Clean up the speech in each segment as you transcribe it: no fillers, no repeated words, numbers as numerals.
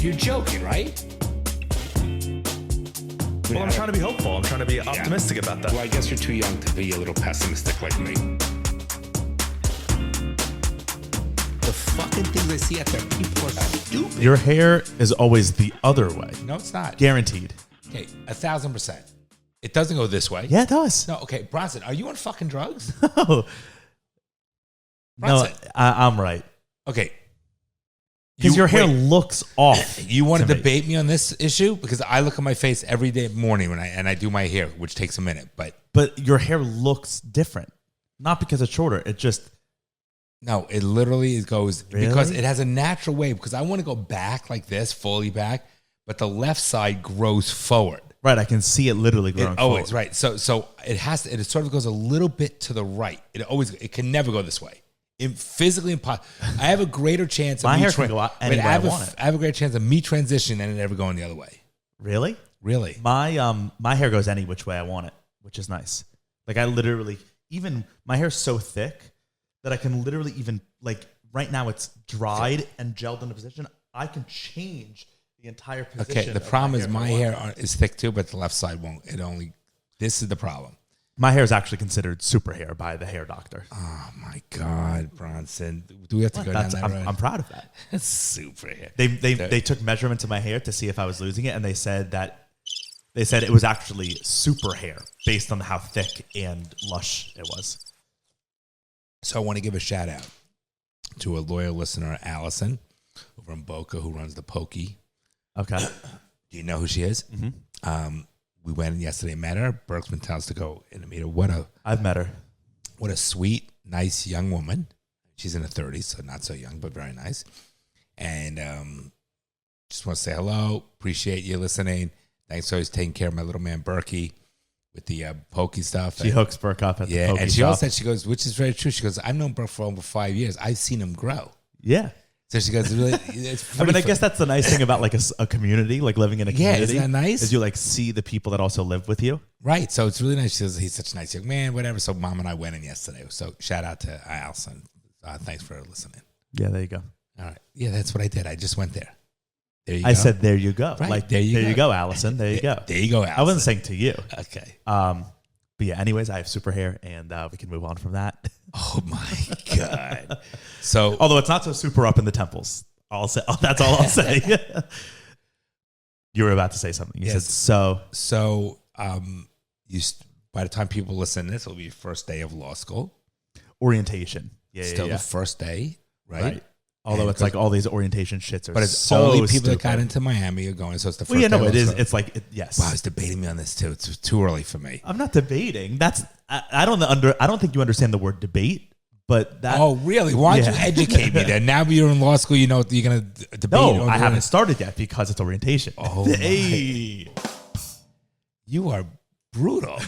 You're joking, right? Well, I'm trying to be hopeful. I'm trying to be optimistic about that. Well, I guess you're too young to be a little pessimistic like me. The fucking things I see out there, people are stupid. Your hair is always the other way. No, it's not. Guaranteed. Okay, 1,000%. It doesn't go this way. Yeah, it does. No, okay, Bronson, are you on fucking drugs? No, Bronson. I'm right. Okay. Because your hair looks off. You want to debate me on this issue? Because I look at my face every day morning when I do my hair, which takes a minute. But your hair looks different. Not because it's shorter. It just... No, it literally goes... Really? Because it has a natural way. Because I want to go back like this, fully back. But the left side grows forward. Right, I can see it literally growing forward. Always, right. So it has to... It sort of goes a little bit to the right. It can never go this way. Physically impossible. I have a greater chance of my me hair can go out any way I want it. I have a greater chance of me transitioning than it ever going the other way. Really? Really? My hair goes any which way I want it, which is nice. Like I literally, even my hair's so thick that I can literally even, like right now it's dried and gelled into position. I can change the entire position. Okay, the problem is my hair is thick too, but the left side won't. This is the problem. My hair is actually considered super hair by the hair doctor. Oh my God, Bronson. Do we have to go down that road? I'm proud of that. It's super hair. They took measurements of my hair to see if I was losing it, and they said it was actually super hair based on how thick and lush it was. So I want to give a shout out to a loyal listener, Allison, over in Boca, who runs the Pokey. Okay. Do you know who she is? Mm-hmm. We went in yesterday, met her. Berkman tells us to go in and meet her. I've met her. What a sweet, nice young woman. She's in her 30s, so not so young, but very nice. And just want to say hello. Appreciate you listening. Thanks for always taking care of my little man, Berkey, with the pokey stuff. She hooks Burke up at the pokey and she shop. also said, she goes, which is very true. She goes, I've known Burke for over 5 years. I've seen him grow. Yeah. So she goes, really, it's I guess that's the nice thing about like a community, like living in a community. Yeah, isn't that nice? Is you like see the people that also live with you. Right. So it's really nice. She says, he's such a nice young man, whatever. So Mom and I went in yesterday. So shout out to Allison. Thanks for listening. Yeah, there you go. All right. Yeah, that's what I did. I just went there. There you go. I said, there you go. Right. Like, there you go, Allison. There you go. There you go, Allison. I wasn't saying to you. Okay. But yeah, anyways, I have super hair, and we can move on from that. Oh, my God. So, although it's not so super up in the temples. I'll say, that's all I'll say. You were about to say something. You said so. So, by the time people listen to this, it'll be your first day of law school. Orientation. Yeah, Still yeah. the first day, right? Although it's like all these orientation shits are, but it's so only people stupid. that got into Miami are going. So it's the first. Well, yeah, day no, of it is. school. It's like yes. Wow, I was debating me on this too. It's too early for me. I'm not debating. I don't think you understand the word debate. But that. Oh, really? Why don't you educate me then? Now you're in law school, you know what you're going to debate. No, I haven't started yet because it's orientation. Oh, hey. You are brutal.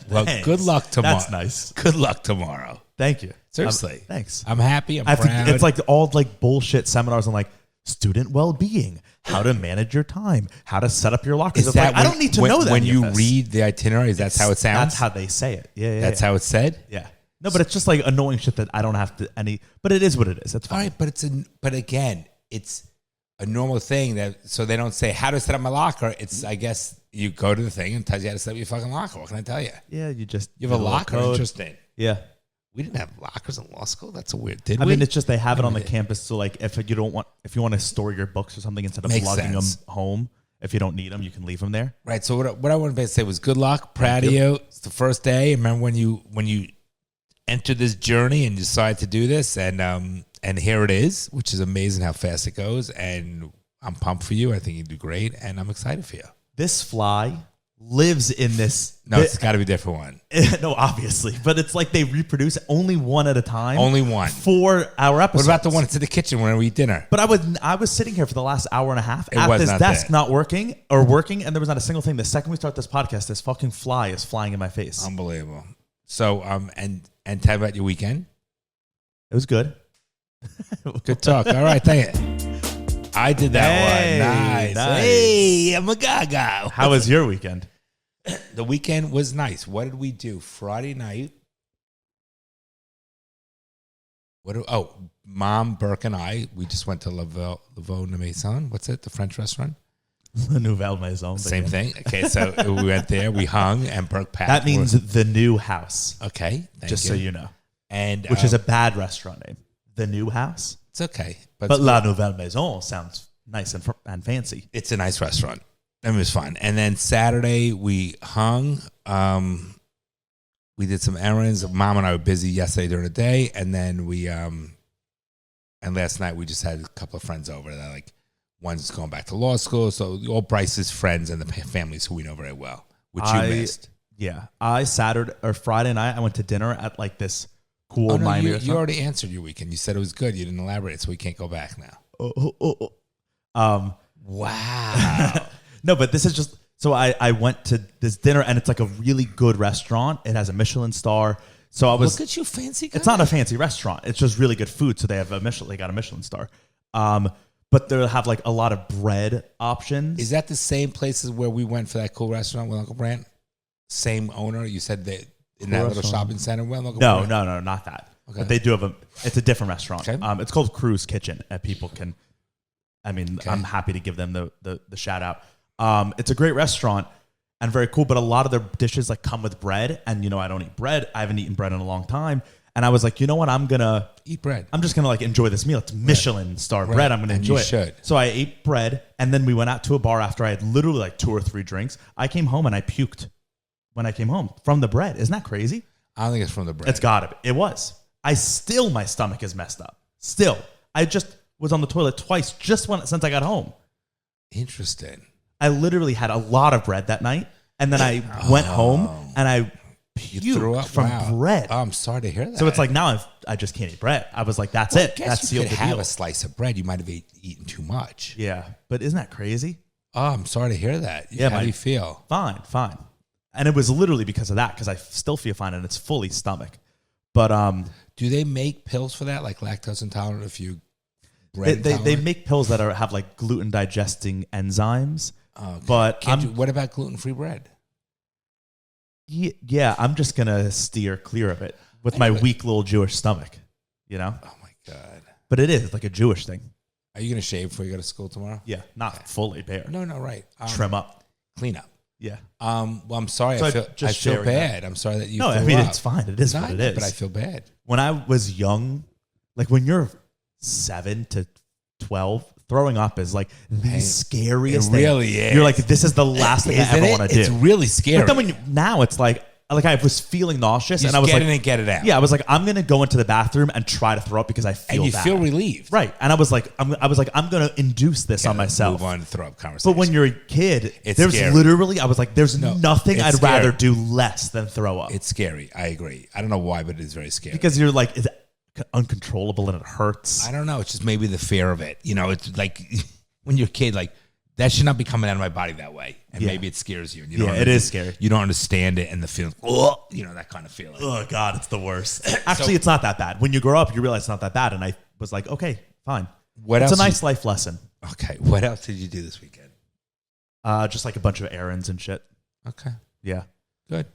Well, good luck tomorrow. That's nice. Good luck tomorrow. Thank you. Seriously. Thanks. I'm happy. I'm proud. It's like all like bullshit seminars on like student well-being, how to manage your time, how to set up your lockers. I don't need to know that. When you read the itineraries, that's how it sounds? That's how they say it. Yeah. That's how it's said? Yeah. No, but it's just like annoying shit that I don't have to but it is what it is. That's fine. All right, but again, it's a normal thing so they don't say how to set up my locker. It's, I guess, you go to the thing and tells you how to set up your fucking locker. What can I tell you? Yeah, you have a locker. Code. Interesting. Yeah. We didn't have lockers in law school. That's a weird. I mean, it's just they have it on the campus. So like, if you want to store your books or something instead of lugging them home, if you don't need them, you can leave them there. Right. So what I wanted to say was good luck. Proud of you. It's the first day. Remember when you enter this journey and decide to do this, and here it is, which is amazing how fast it goes. And I'm pumped for you. I think you do great, and I'm excited for you. This fly lives in this. No, it's got to be a different one. No, obviously, but it's like they reproduce only one at a time. Only one for our episodes. What about the one that's in the kitchen when we eat dinner? But I was sitting here for the last hour and a half at this desk, not working, and there was not a single thing. The second we start this podcast, this fucking fly is flying in my face. Unbelievable. So and tell me about your weekend. It was good. Good talk. All right, thank you. I did that one. Nice. Hey, I'm a gaga. How was your weekend? The weekend was nice. What did we do? Friday night, Mom, Burke, and we just went to Laveau de Maison. What's it? The French restaurant? The Nouvelle Maison. Same thing. Okay, so we went there. We hung, and Burke packed. That means the new house. Okay, just so you know. And which is a bad restaurant name. The new house. It's okay, but La Nouvelle Maison sounds nice and fancy. It's a nice restaurant. It was fun. And then Saturday we hung. We did some errands. Mom and I were busy yesterday during the day, and then and last night we just had a couple of friends over that like one's going back to law school. So all Bryce's friends and the families who we know very well, which you missed. Yeah, Friday night I went to dinner at like this cool Miami restaurant. You already answered your weekend. You said it was good. You didn't elaborate, so we can't go back now. Wow. No, but this is just so I went to this dinner and it's like a really good restaurant. It has a Michelin star. So I was look at you, fancy guy. It's not a fancy restaurant. It's just really good food. So they have they got a Michelin star. But they'll have like a lot of bread options. Is that the same places where we went for that cool restaurant with Uncle Brant? Same owner? You said that in that little shopping center? Well, no, not that. Okay. But they do have it's a different restaurant. Okay. It's called Crew's Kitchen. People can, I'm happy to give them the shout out. It's a great restaurant and very cool, but a lot of their dishes like come with bread. And, I don't eat bread. I haven't eaten bread in a long time. And I was like, you know what? I'm going to eat bread. I'm just going to like enjoy this meal. It's Michelin star bread. I'm going to enjoy it. Should. So I ate bread and then we went out to a bar after I had literally like 2 or 3 drinks. I came home and I puked when I came home from the bread. Isn't that crazy? I don't think it's from the bread. It's got to be. It was. My stomach is messed up. Still. I just was on the toilet twice since I got home. Interesting. I literally had a lot of bread that night. And then I went home and I puked from bread. Oh, I'm sorry to hear that. So it's like now I just can't eat bread. I was like, that's it. That's you could have a slice of bread. You might have eaten too much. Yeah. But isn't that crazy? Oh, I'm sorry to hear that. How do you feel? Fine. And it was literally because of that, because I still feel fine and it's fully stomach. But do they make pills for that, like lactose intolerant? If you they make pills that have like gluten digesting enzymes. Okay. But what about gluten-free bread? Yeah, I'm just gonna steer clear of it with my weak little Jewish stomach. Oh my God! But it is like a Jewish thing. Are you gonna shave before you go to school tomorrow? Yeah, not fully bare. No, right. Trim up, clean up. Yeah. Well, I'm sorry. So I feel bad. I'm sorry that you. No, it's fine. It is what it is. But I feel bad. When I was young, like when you're 7 to 12, throwing up is like the scariest thing. It really is. You're like, this is the last thing I ever want to do. It's really scary. But then now it's like I was feeling nauseous and I was get in and get it out. Yeah, I was like, I'm gonna go into the bathroom and try to throw up because I feel bad. And you feel relieved, right? And I was like, I'm gonna induce this on myself. Move on, throw up conversation. But when you're a kid, there's scary. literally, I was like, there's nothing I'd scary. rather do less than throw up. It's scary. I agree. I don't know why, but it is very scary because you're like, it's uncontrollable and it hurts. I don't know. It's just maybe the fear of it. It's like when you're a kid, like that should not be coming out of my body that way. And maybe it scares you. And it is scary. You don't understand it and the feeling, that kind of feeling. Oh, God, it's the worst. Actually, it's not that bad. When you grow up, you realize it's not that bad. And I was like, okay, fine. It's a nice life lesson. Okay. What else did you do this weekend? Just like a bunch of errands and shit. Okay. Yeah. Good.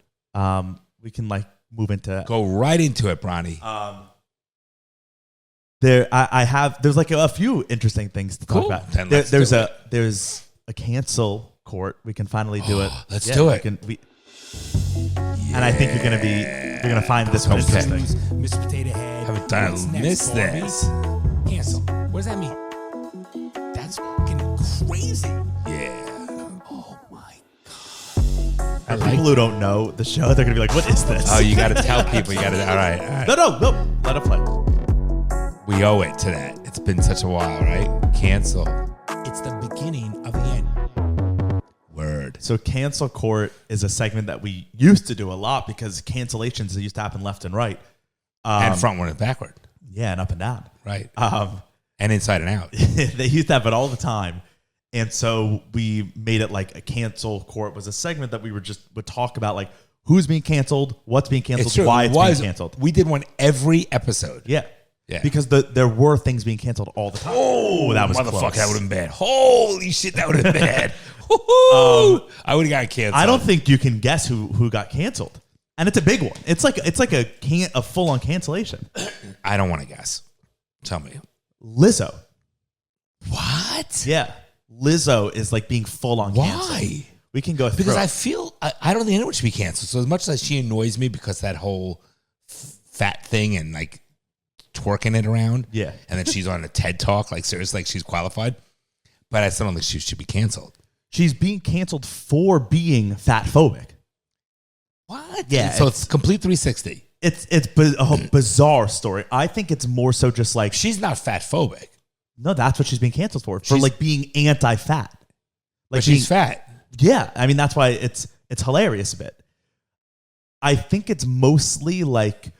We can move into... Go right into it, Bronny. There's like a few interesting things to talk about. There's a cancel court. We can finally do it. Let's do it. And I think you're gonna find this one interesting. Mr. Potato Head. Haven't done it. Missed this. Cancel. What does that mean? That's fucking crazy. Yeah. Oh my God. People who don't know the show, they're gonna be like, "What is this?" Oh, you got to tell people. You got to. All right. No. Let it play. We owe it to that. It's been such a while, right? Cancel. It's the beginning of the end. Word. So cancel court is a segment that we used to do a lot because cancellations used to happen left and right. And frontward and backward. Yeah, and up and down. Right. And inside and out. They used to have it all the time. And so we made it like a cancel court was a segment that we would talk about like who's being canceled, what's being canceled, why it's being canceled. We did one every episode. Yeah. Because there were things being canceled all the time. Oh, that was motherfucker, close. that would have been bad. Holy shit, that would have been bad. I would have got canceled. I don't think you can guess who got canceled. And it's a big one. It's like a full-on cancellation. I don't want to guess. Tell me. Lizzo. What? Yeah. Lizzo is like being full on canceled. Why? We can go through. Because I feel I don't think anyone should be canceled. So as much as she annoys me because that whole fat thing and like twerking it around. Yeah. And then she's on a TED talk, like seriously, like she's qualified. But I still don't think she should be canceled. She's being canceled for being fat phobic. What? Yeah. So it's complete 360. It's a bizarre story. I think it's more so just like She's not fat phobic. no, that's what she's being canceled for like being anti-fat. Like But she's fat. Yeah, I mean that's why it's hilarious a bit. I think it's mostly like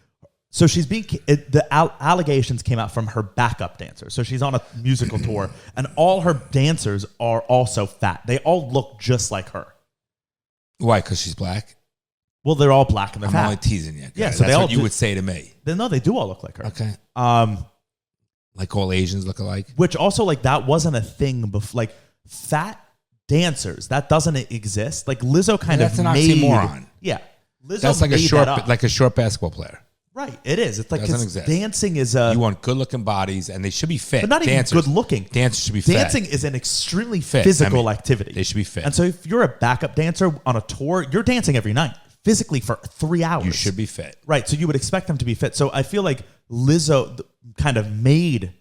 so she's being the allegations came out from her backup dancer. So she's on a musical tour, and all her dancers are also fat. They all look just like her. Why? Because she's black. Well, they're all black and they're I'm fat. only teasing you. Yeah, Guys. so That's they all what you would say to me. No, they do all look like her. Okay. Like all Asians look alike. Which also like that wasn't a thing before. Like fat dancers, that doesn't exist. Like Lizzo kind That's of an made oxymoron. Yeah, Lizzo That's like made that up. a short basketball player. Right, it is. It's like Doesn't 'cause exist. dancing is You want good looking bodies, and they should be fit. but not even Dancers, good looking. Dancers should be fit. Dancing is an extremely Fit. physical I mean, activity. they should be fit. And so if you're a backup dancer on a tour, you're dancing every night physically for 3 hours. You should be fit. Right, so you would expect them to be fit. So I feel like Lizzo kind of made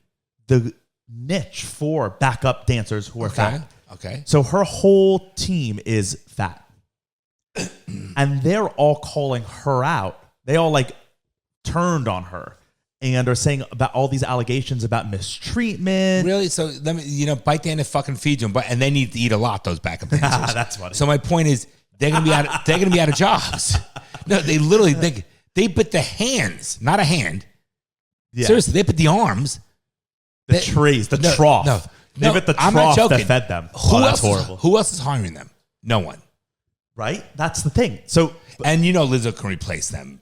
the niche for backup dancers who are fat. Okay. So her whole team is fat. And they're all calling her out. They all like turned on her and are saying about all these allegations about mistreatment. Really? So let me, bite the hand and fucking feed them, and they need to eat a lot. Those backup dancers. That's funny. So my point is, they're gonna be out. They're gonna be out of jobs. No, they literally they put the hands, not a hand. Yeah. Seriously, they put the arms. The trays, the trough. They put the I'm not trough that joking. fed them. That's That's horrible. Who else is hiring them? No one. Right? That's the thing. So, And Lizzo can replace them.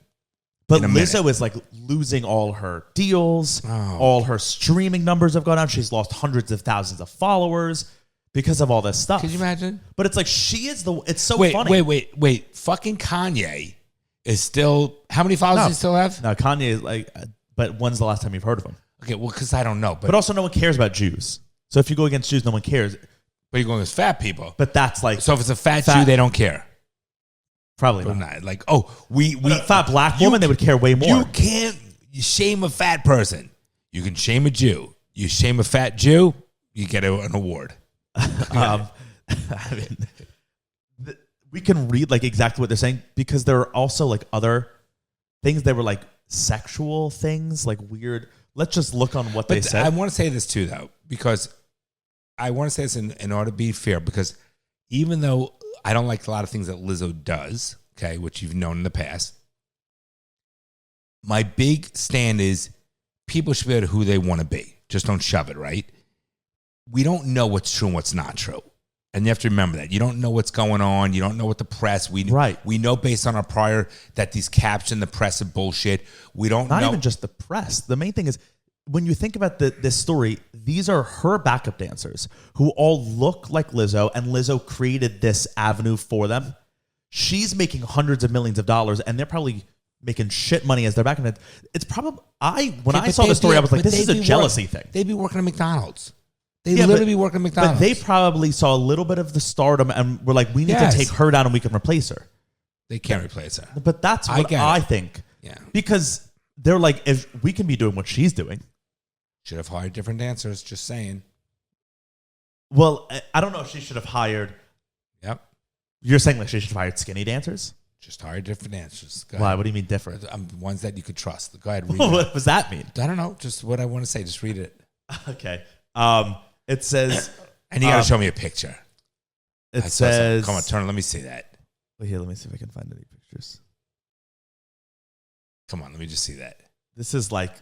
but in a Lizzo minute. is like losing all her deals. Oh. All her streaming numbers have gone down. She's lost hundreds of thousands of followers because of all this stuff. Could you imagine? But it's like she is it's so Wait, funny. wait. Fucking Kanye is still. How many followers does he still have? No, Kanye is like, but when's the last time you've heard of him? Okay, well, because I don't know, But also, no one cares about Jews. So if you go against Jews, no one cares. but you're going with fat people. But that's like So if it's a fat Jew, they don't care. probably They're not. not. Like, oh, we But a fat black woman, they would care way more. You can't shame a fat person. You can shame a Jew. You shame a fat Jew, you get an award. I mean, we can read like exactly what they're saying because there are also like other things. They were like sexual things, like weird. Let's just look on what they But said. I want to say this too, though, because I want to say this in order to be fair, because even though I don't like a lot of things that Lizzo does, okay, which you've known in the past, my big stand is people should be able to who they want to be. Just don't shove it, right? We don't know what's true and what's not true. And you have to remember that. You don't know what's going on. You don't know what the press. We know based on our prior that these captions, the press are bullshit. We don't know. Not even just the press. The main thing is when you think about this story, these are her backup dancers who all look like Lizzo, and Lizzo created this avenue for them. She's making hundreds of millions of dollars, and they're probably making shit money as they're back in it. It's probably when I saw the story, I was like, this is a jealousy thing. They'd be working at McDonald's. They literally be working at McDonald's. But they probably saw a little bit of the stardom and were like, we need to take her down and we can replace her. They can't replace her. But that's what I think. Yeah. Because they're like, if we can be doing what she's doing. Should have hired different dancers, just saying. Well, I don't know if she should have hired. Yep. You're saying like she should have hired skinny dancers? Just hire different dancers. Why? What do you mean different? Ones that you could trust. Go ahead, read What does that mean? I don't know. Just what I want to say. Just read it. Okay. It says... And you got to show me a picture. It says... Come on, turn. Let me see that. Well, here, let me see if I can find any pictures. Come on, let me just see that. This is like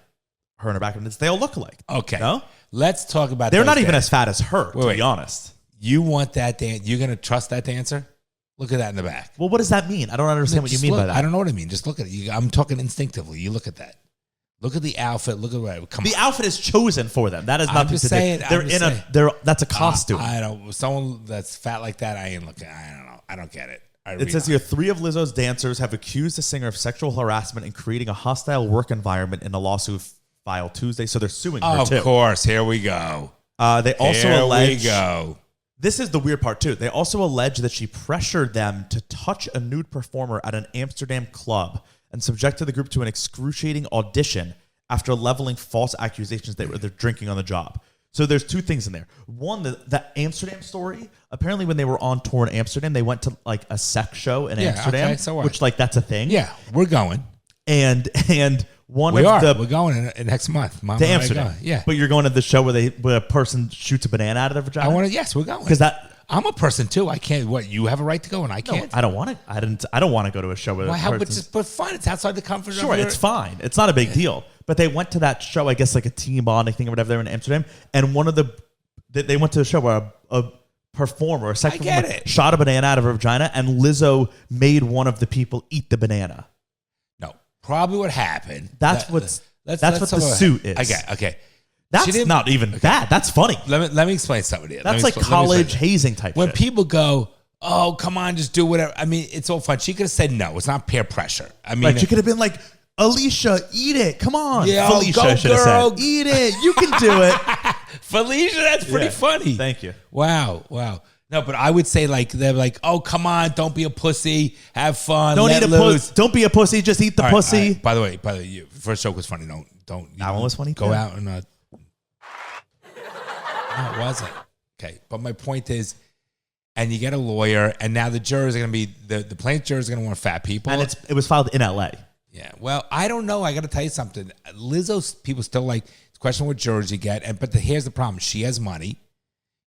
her and her back. They all look alike. Okay. No? Let's talk about They're not even as fat as her, to wait. be honest. You want that dance? You're going to trust that dancer? Look at that in the back. Well, what does that mean? I don't understand what you mean by that. I don't know what I mean. Just look at it. I'm talking instinctively. You look at that. Look at the outfit. Look at what. Come on. The outfit is chosen for them. That has nothing to do. They're that's a costume. I don't. Someone that's fat like that, I ain't looking. I don't know. I don't get it. It says here, 3 of Lizzo's dancers have accused the singer of sexual harassment and creating a hostile work environment in a lawsuit file Tuesday. So they're suing her too. Of course. Here we go. They also allege. Here we go. This is the weird part too. They also allege that she pressured them to touch a nude performer at an Amsterdam club and subjected the group to an excruciating audition after leveling false accusations that they're drinking on the job. So there's two things in there. One, the Amsterdam story. Apparently, when they were on tour in Amsterdam, they went to like a sex show in Amsterdam, okay, so what? which like that's a thing. Yeah, we're going. And one We of are. the We're going in next month. Mama to and I Amsterdam. go. Yeah. But you're going to the show where a person shoots a banana out of their vagina. I want to. Yes, we're going. because I'm a person too. I can't. What? You have a right to go and I can't. I don't want it. I don't want to go to a show with Why? a How? person. But fine. It's outside the comfort Sure, of your... it's fine. It's not a big deal. But they went to that show, I guess, like a team bonding thing or whatever. They were in Amsterdam, and they went to the show where a performer, a sex performer, shot a banana out of her vagina, and Lizzo made one of the people eat the banana. No, probably what happened. That's what the suit is. Okay. That's not even bad. That's funny. Let me explain something here. That's like college hazing type when shit. people go, oh, come on, just do whatever. I mean, it's all fun. She could have said no. It's not peer pressure. I mean, Right, she could have been like, Alicia, eat it. Come on. Yeah, Felicia go, should have girl. said, eat it. You can do it. Felicia, that's pretty funny. Thank you. Wow. No, but I would say like they're like, oh, come on, don't be a pussy, have fun, Don't let eat a loose. pussy. Don't be a pussy. Just eat the pussy. All right. By the way, your first joke was funny. Don't. That one was funny. Go too. out and. No, it wasn't. Okay, but my point is, and you get a lawyer, and now the jurors are going to be the plaintiff jurors are going to want fat people, And it was filed in L.A. Yeah, well, I don't know. I got to tell you something. Lizzo's people still like it's a question what jurors you get, here's the problem: she has money.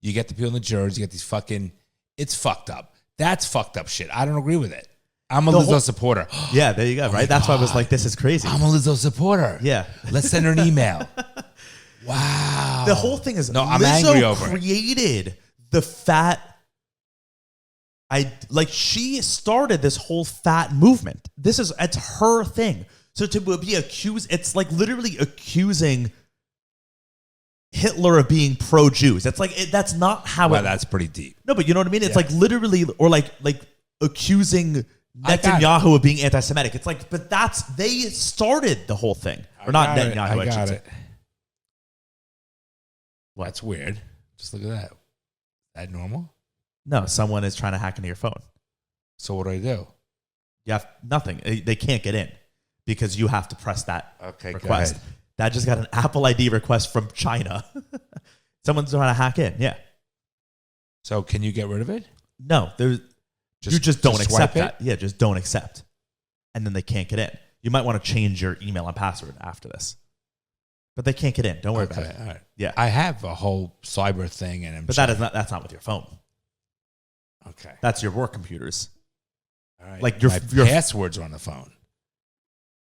You get the people in the jurors. You get these fucking. It's fucked up. That's fucked up shit. I don't agree with it. I'm a Lizzo supporter. Yeah, there you go. Right. That's why I was like, this is crazy. I'm a Lizzo supporter. Yeah. Let's send her an email. Wow. The whole thing is I'm Lizzo angry over it. created the fat. She started this whole fat movement. It's her thing. So to be accused, it's like literally accusing Hitler of being pro-Jews. That's like that's not how. Well, that's pretty deep. No, but you know what I mean. It's like literally, or like accusing Netanyahu of being anti-Semitic. It's like, but they started the whole thing, or not Netanyahu. I got should it. say. Well, that's weird. Just look at that. Is that normal? No, someone is trying to hack into your phone. So what do I do? You have nothing. They can't get in because you have to press that request. That just got an Apple ID request from China. Someone's trying to hack in. Yeah. So can you get rid of it? No, you just don't accept it? that. Yeah, just don't accept. And then they can't get in. You might want to change your email and password after this. But they can't get in. Don't worry about it. All right. Yeah. I have a whole cyber thing, But that's not with your phone. Okay. That's your work computers. All right. Like your passwords are on the phone.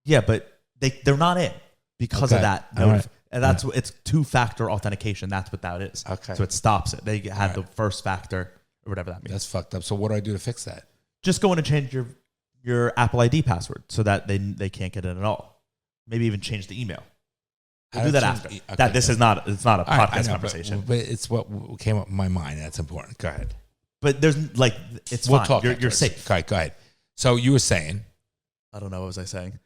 Yeah, but they're not in because of that. All right. And it's two-factor authentication. That's what that is. Okay. So it stops it. They had the first factor or whatever that means. That's fucked up. So what do I do to fix that? Just go in and change your Apple ID password so that they can't get in at all. Maybe even change the email. We'll do that after. It's not a podcast conversation. But it's what came up in my mind. That's important. Go ahead. But there's it's we'll fine. Talk You're safe. Okay, go ahead. So you were saying. I don't know. What was I saying?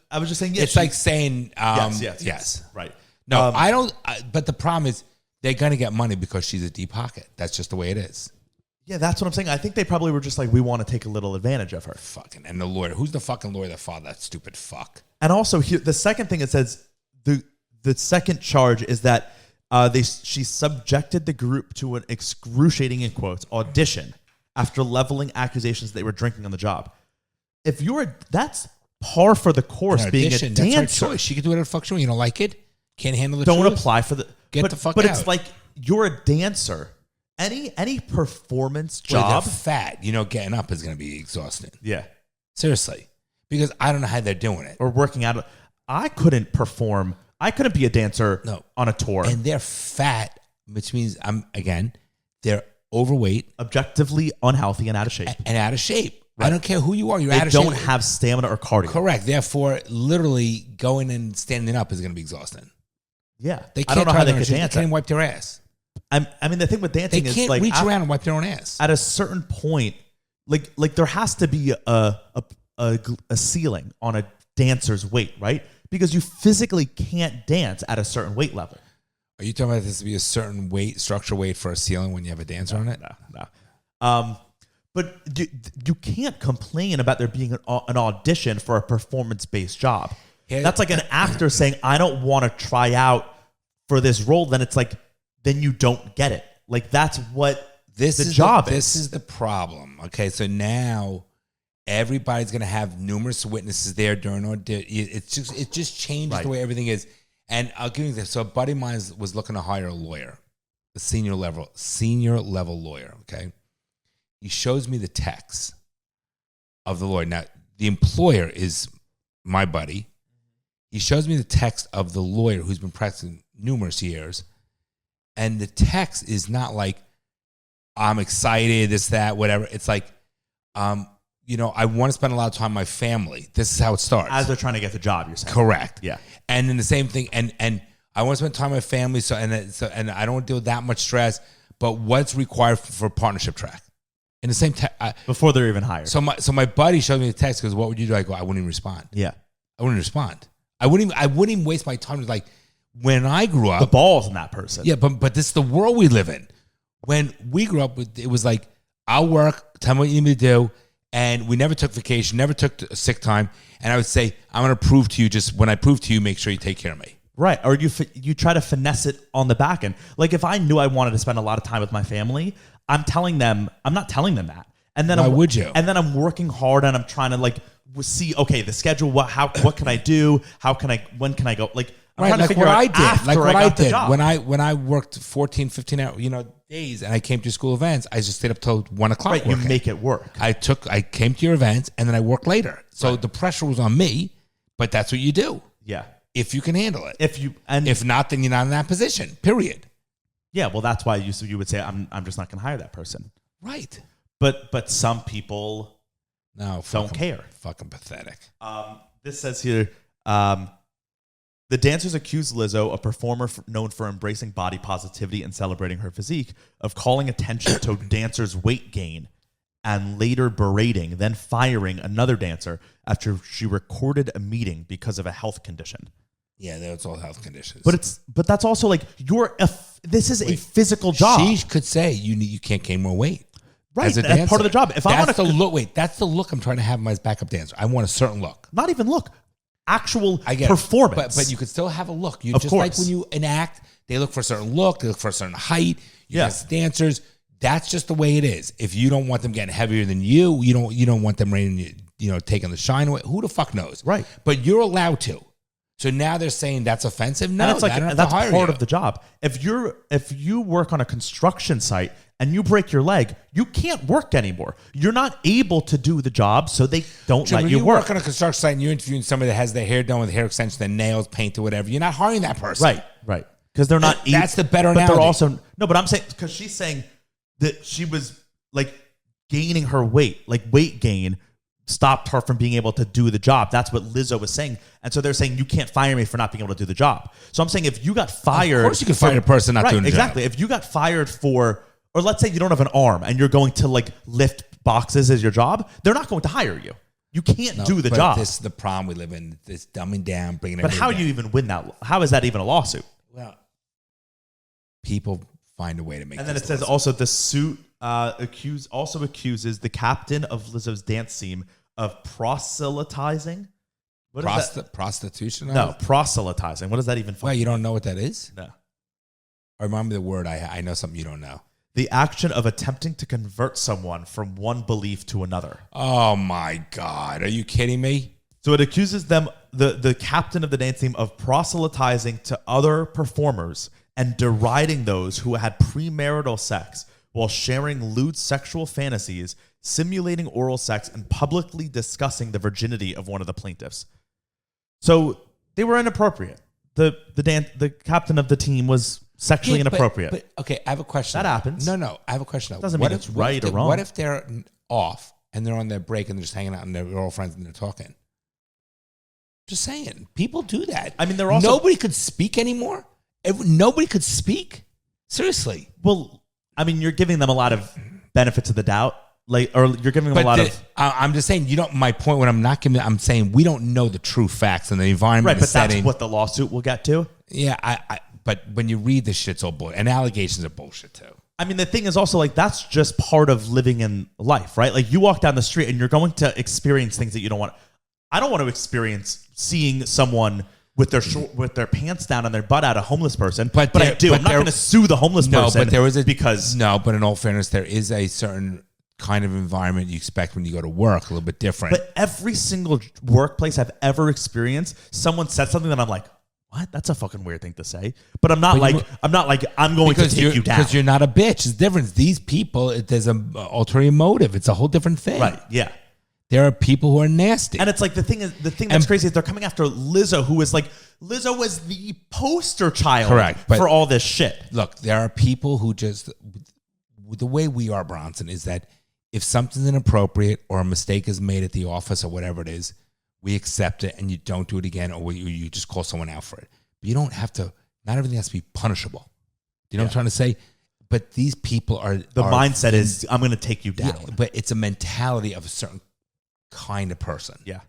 I was just saying. Yeah, it's like saying. Yes. Right. No, I don't. But the problem is they're going to get money because she's a deep pocket. That's just the way it is. Yeah, that's what I'm saying. I think they probably were just like, we want to take a little advantage of her. Fucking. And the lawyer. Who's the fucking lawyer that filed that stupid fuck? And also, the second thing it says, the second charge is that she subjected the group to an excruciating, in quotes, audition after leveling accusations they were drinking on the job. That's par for the course being a dancer. That's her choice. She can do whatever the fuck she wants. You don't like it? Can't handle the Don't truth? apply for the... Get the fuck out. But it's like, you're a dancer. Any performance job... They're fat. Getting up is going to be exhausting. Yeah. Seriously. Because I don't know how they're doing it. Or working out. I couldn't perform... I couldn't be a dancer on a tour. And they're fat, which means, they're overweight. Objectively unhealthy and out of shape. Right. I don't care who you are. You're out of shape. They shape. don't have stamina or cardio. Correct. Therefore, literally going and standing up is going to be exhausting. Yeah. They can't I don't know how they could dance. They can't even wipe their ass. I mean, the thing with dancing is they can't reach around and wipe their own ass. At a certain point, like there has to be a ceiling on a dancer's weight, right? because you physically can't dance at a certain weight level. Are you talking about this to be a certain weight, structure weight for a ceiling when you have a dancer on it? No. But you can't complain about there being an audition for a performance-based job. Yeah. That's like an actor saying, I don't want to try out for this role. Then it's like, then you don't get it. Like, that's what the job is. This is the problem. Okay, so now everybody's going to have numerous witnesses there during audition. It just changes the way everything is. And I'll give you this. So a buddy of mine was looking to hire a lawyer, a senior level lawyer, okay? He shows me the text of the lawyer. Now, the employer is my buddy. He shows me the text of the lawyer who's been practicing numerous years. And the text is not like, I'm excited, this, that, whatever. It's like, I want to spend a lot of time with my family. This is how it starts. As they're trying to get the job, you're saying. Correct. Yeah. And then the same thing, and I want to spend time with my family, and I don't want to deal with that much stress, but what's required for a partnership track? In the same before they're even hired. So my buddy showed me the text, because what would you do? I go, I wouldn't even respond. Yeah. I wouldn't respond. I wouldn't even waste my time. Like, when I grew up, the ball's in that person. Yeah, but this is the world we live in. When we grew up, it was like, I'll work, tell me what you need me to do, and we never took vacation, never took sick time. And I would say, I'm going to prove to you, just when I prove to you, make sure you take care of me. Right. Or you try to finesse it on the back end. Like, if I knew I wanted to spend a lot of time with my family, I'm not telling them that. And then why would you? And then I'm working hard and I'm trying to see, okay, the schedule, what can I do? When can I go? Like, I'm trying to figure out what I did. When I worked 14, 15 hour, days, and I came to school events, I just stayed up till 1 o'clock. Right, working. you make it work. I came to your events, and then I worked later. So the pressure was on me, but that's what you do. Yeah. If you can handle it. If not, then you're not in that position. Period. Yeah, well, that's why you would say, I'm just not going to hire that person. Right. But some people don't care. Fucking pathetic. This says here, the dancers accused Lizzo, a performer known for embracing body positivity and celebrating her physique, of calling attention to dancers' weight gain and later berating, then firing another dancer after she recorded a meeting because of a health condition. Yeah, that's all health conditions. But that's also like this is a physical job. She could say you can't gain more weight. Right, that's part of the job. That's the look I'm trying to have my backup dancer. I want a certain look. Not even look. Actual performance. But you could still have a look. Like when you enact, they look for a certain look, they look for a certain height. Yes, dancers. That's just the way it is. If you don't want them getting heavier than you don't want them taking the shine away. Who the fuck knows? Right. But you're allowed to. So now they're saying that's offensive. No, it's that's part of the job. If you work on a construction site and you break your leg, you can't work anymore. You're not able to do the job, so they don't let you work. Work on a construction site and you're interviewing somebody that has their hair done with hair extensions, their nails painted, whatever. You're not hiring that person. Right. Because they're not. That's the better but analogy. They're also But I'm saying, because she's saying that she was like gaining her weight, like weight gain stopped her from being able to do the job. That's what Lizzo was saying. And so they're saying, you can't fire me for not being able to do the job. So I'm saying, if you got fired... Of course you can fire a person not doing the job. Exactly. If you got fired for... Or let's say you don't have an arm and you're going to lift boxes as your job, they're not going to hire you. You can't do the job. This is the problem we live in. This dumbing down, bringing But how do you even win that? How is that even a lawsuit? Well, people find a way to make. And then it says also the suit accuses the captain of Lizzo's dance team of proselytizing. What is that? Prostitution? No, proselytizing. What does that even? Well, you don't know what that is? No. Remind me the word. I know something you don't know. The action of attempting to convert someone from one belief to another. Oh my God! Are you kidding me? So it accuses them, the captain of the dance team, of proselytizing to other performers and deriding those who had premarital sex while sharing lewd sexual fantasies, simulating oral sex, and publicly discussing the virginity of one of the plaintiffs. So they were inappropriate. The captain of the team was sexually inappropriate. But okay, I have a question. That happens. No, I have a question. Doesn't mean it's right or wrong. What if they're off and they're on their break and they're just hanging out and they're all friends and they're talking? Just saying, people do that. I mean, they're also nobody could speak anymore. Nobody could speak. Seriously. Well, I mean, you're giving them a lot of benefits of the doubt. like, or you're giving them a lot of. I'm just saying, my point when I'm saying we don't know the true facts in the environment. Right, but setting. that's what the lawsuit will get to. Yeah, but when you read this shit, it's all bullshit. And allegations are bullshit too. I mean, the thing is also like that's just part of living in life, right? Like you walk down the street and you're going to experience things that you don't want. I don't want to experience seeing someone with their pants down and their butt out, a homeless person. But I do. I'm not going to sue the homeless person. But there is but in all fairness, there is a certain kind of environment you expect when you go to work, a little bit different. But every single workplace I've ever experienced, someone said something that I'm like, what? That's a fucking weird thing to say. But I'm not I'm going to take you down. Because you're not a bitch. It's different. These people, there's an ulterior motive. It's a whole different thing. Right, yeah. There are people who are nasty. And it's like the thing that's crazy is they're coming after Lizzo, who is like, Lizzo was the poster child for all this shit. Look, there are people who just, the way we are, Bronson, is that if something's inappropriate or a mistake is made at the office or whatever it is, we accept it and you don't do it again, or you just call someone out for it. But you don't have to, not everything has to be punishable. Do you know what I'm trying to say? But these people are... The mindset is, I'm going to take you down. Yeah, but it's a mentality of a certain kind of person. Yeah.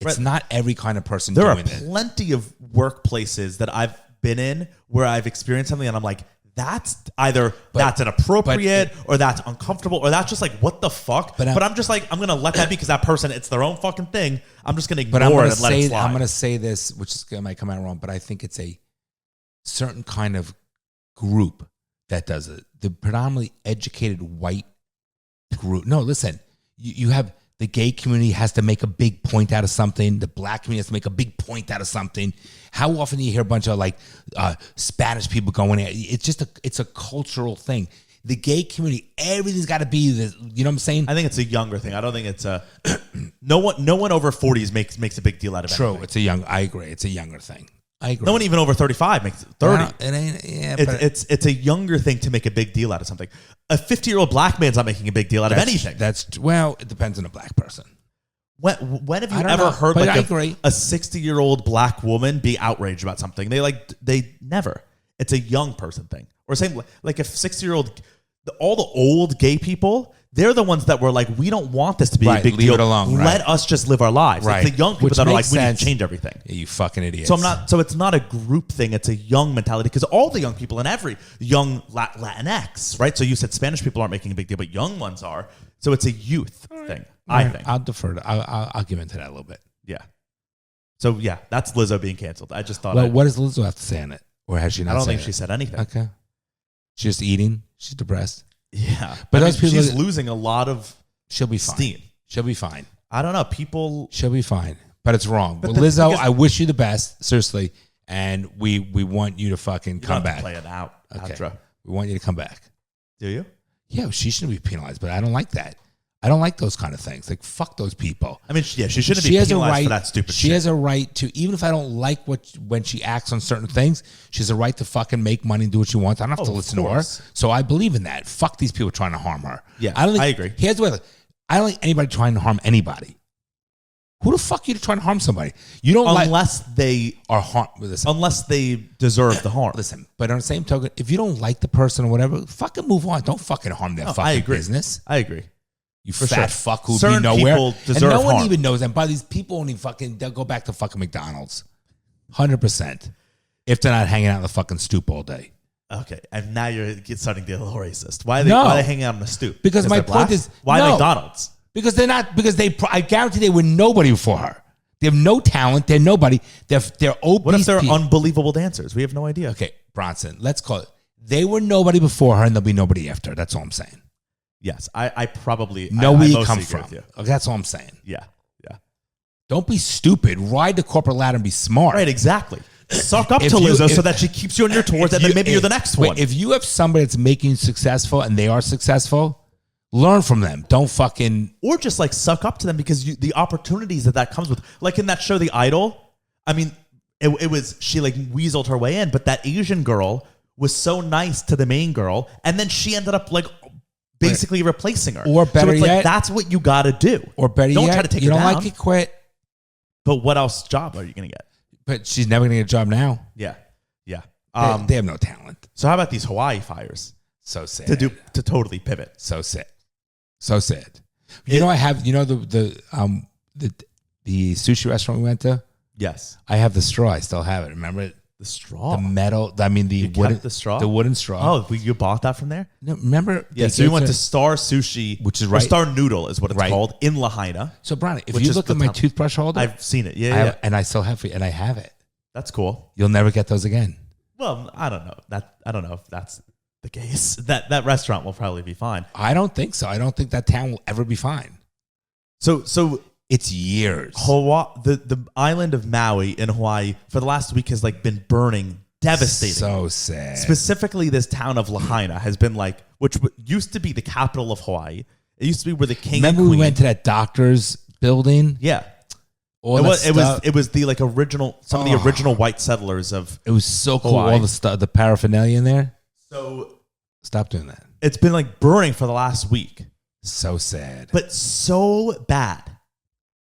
It's not every kind of person doing it. There are plenty of workplaces that I've been in where I've experienced something and I'm like, that's either that's inappropriate or that's uncomfortable or that's just like, what the fuck? But I'm just like, I'm going to let that be because that person, it's their own fucking thing. I'm just going to ignore it and let it slide. I'm going to say this, which might come out wrong, but I think it's a certain kind of group that does it. The predominantly educated white group. No, listen, you have... The gay community has to make a big point out of something. The black community has to make a big point out of something. How often do you hear a bunch of like Spanish people going in? It's a cultural thing. The gay community, everything's got to be this. You know what I'm saying? I think it's a younger thing. I don't think it's a no one over 40s makes a big deal out of it. True, I agree. It's a younger thing. I agree. No one even over 35 makes it 30. No, it ain't. Yeah, it's a younger thing to make a big deal out of something. A 50-year-old black man's not making a big deal out of anything. It depends on a black person. When have you ever heard like a 60-year-old black woman be outraged about something? They never. It's a young person thing. Or same like if 60-year-old, all the old gay people, they're the ones that were like, we don't want this to be a big deal. Leave it alone. Let us just live our lives. Right. It's the young people that are like, we need to change everything. Yeah, you fucking idiots. So it's not a group thing. It's a young mentality because all the young people and every young Latinx, right? So you said Spanish people aren't making a big deal, but young ones are. So it's a youth thing. I think. I'll defer. I'll give into that a little bit. Yeah. So yeah, that's Lizzo being canceled. I just thought. Well, what does Lizzo have to say on it, or has she not? I don't think she said anything. Okay. She's just eating. She's depressed. Yeah, but those people, she's losing a lot of. She'll be fine. Steam. She'll be fine. I don't know. She'll be fine, but it's wrong. But Lizzo, I wish you the best, seriously, and we want you to fucking come back. Play it out. Okay. Outro. We want you to come back. Do you? Yeah, she shouldn't be penalized, but I don't like that. I don't like those kind of things. Like, fuck those people. I mean, yeah, she shouldn't be penalized for that stupid shit. She has a right to, even if I don't like when she acts on certain things, she has a right to fucking make money and do what she wants. I don't have to listen to her. So I believe in that. Fuck these people trying to harm her. Yeah, I agree. Here's the way. I don't like anybody trying to harm anybody. Who the fuck are you trying to harm somebody? You don't unless they are harm. Unless they deserve the harm. Listen, but on the same token, if you don't like the person or whatever, fucking move on. Don't fucking harm their fucking business. I agree. You fat fuck who'd be nowhere. People deserve and no one harm. even knows them. But these people only fucking, they'll go back to fucking McDonald's. 100%. If they're not hanging out on the fucking stoop all day. Okay, and now you're starting to get a little racist. Why are they hanging out on the stoop? Because my point is, why McDonald's? Because they're not. Because I guarantee they were nobody before her. They have no talent. They're nobody. They're obese. What if they're unbelievable dancers? We have no idea. Okay, Bronson. Let's call it. They were nobody before her, and there'll be nobody after her. That's all I'm saying. Yes, I probably know where you come from. Okay, that's all I'm saying. Yeah. Don't be stupid. Ride the corporate ladder and be smart. Right, exactly. Suck up to Lizzo so that she keeps you on your tours, and then maybe you're the next one. If you have somebody that's making you successful and they are successful, learn from them. Don't fucking... Or just like suck up to them because the opportunities that comes with... Like in that show, The Idol, I mean, it was... She like weaseled her way in, but that Asian girl was so nice to the main girl, and then she ended up like... basically replacing her. Or better yet... Like, that's what you got to do. Or better yet... Don't try to take her down. You don't like it, quit. But what else job are you going to get? But she's never going to get a job now. Yeah. They have no talent. So how about these Hawaii fires? So sad. To totally pivot. So sad. So sad. I have the sushi restaurant we went to. Yes, I have the straw. I still have it. Remember it? The straw, the metal. I mean, you wooden, kept the straw, the wooden straw. Oh, you bought that from there? No, remember? Yeah. So we went to Star Sushi, which is or Star Noodle is what it's called in Lahaina. So, Bronny, if you look at my toothbrush holder, I've seen it. Yeah, and I still have it, and I have it. That's cool. You'll never get those again. Well, I don't know I don't know if that's the case. That restaurant will probably be fine. I don't think so. I don't think that town will ever be fine. So it's years. Hawaii, the island of Maui in Hawaii for the last week has been burning, devastating. So sad. Specifically, this town of Lahaina has been which used to be the capital of Hawaii. It used to be where the king. Remember and queen, we went to that doctor's building? Yeah. It was the original, some of the original white settlers of. It was so cool. Hawaii. All the stuff, the paraphernalia in there. So stop doing that. It's been burning for the last week. So sad, but so bad,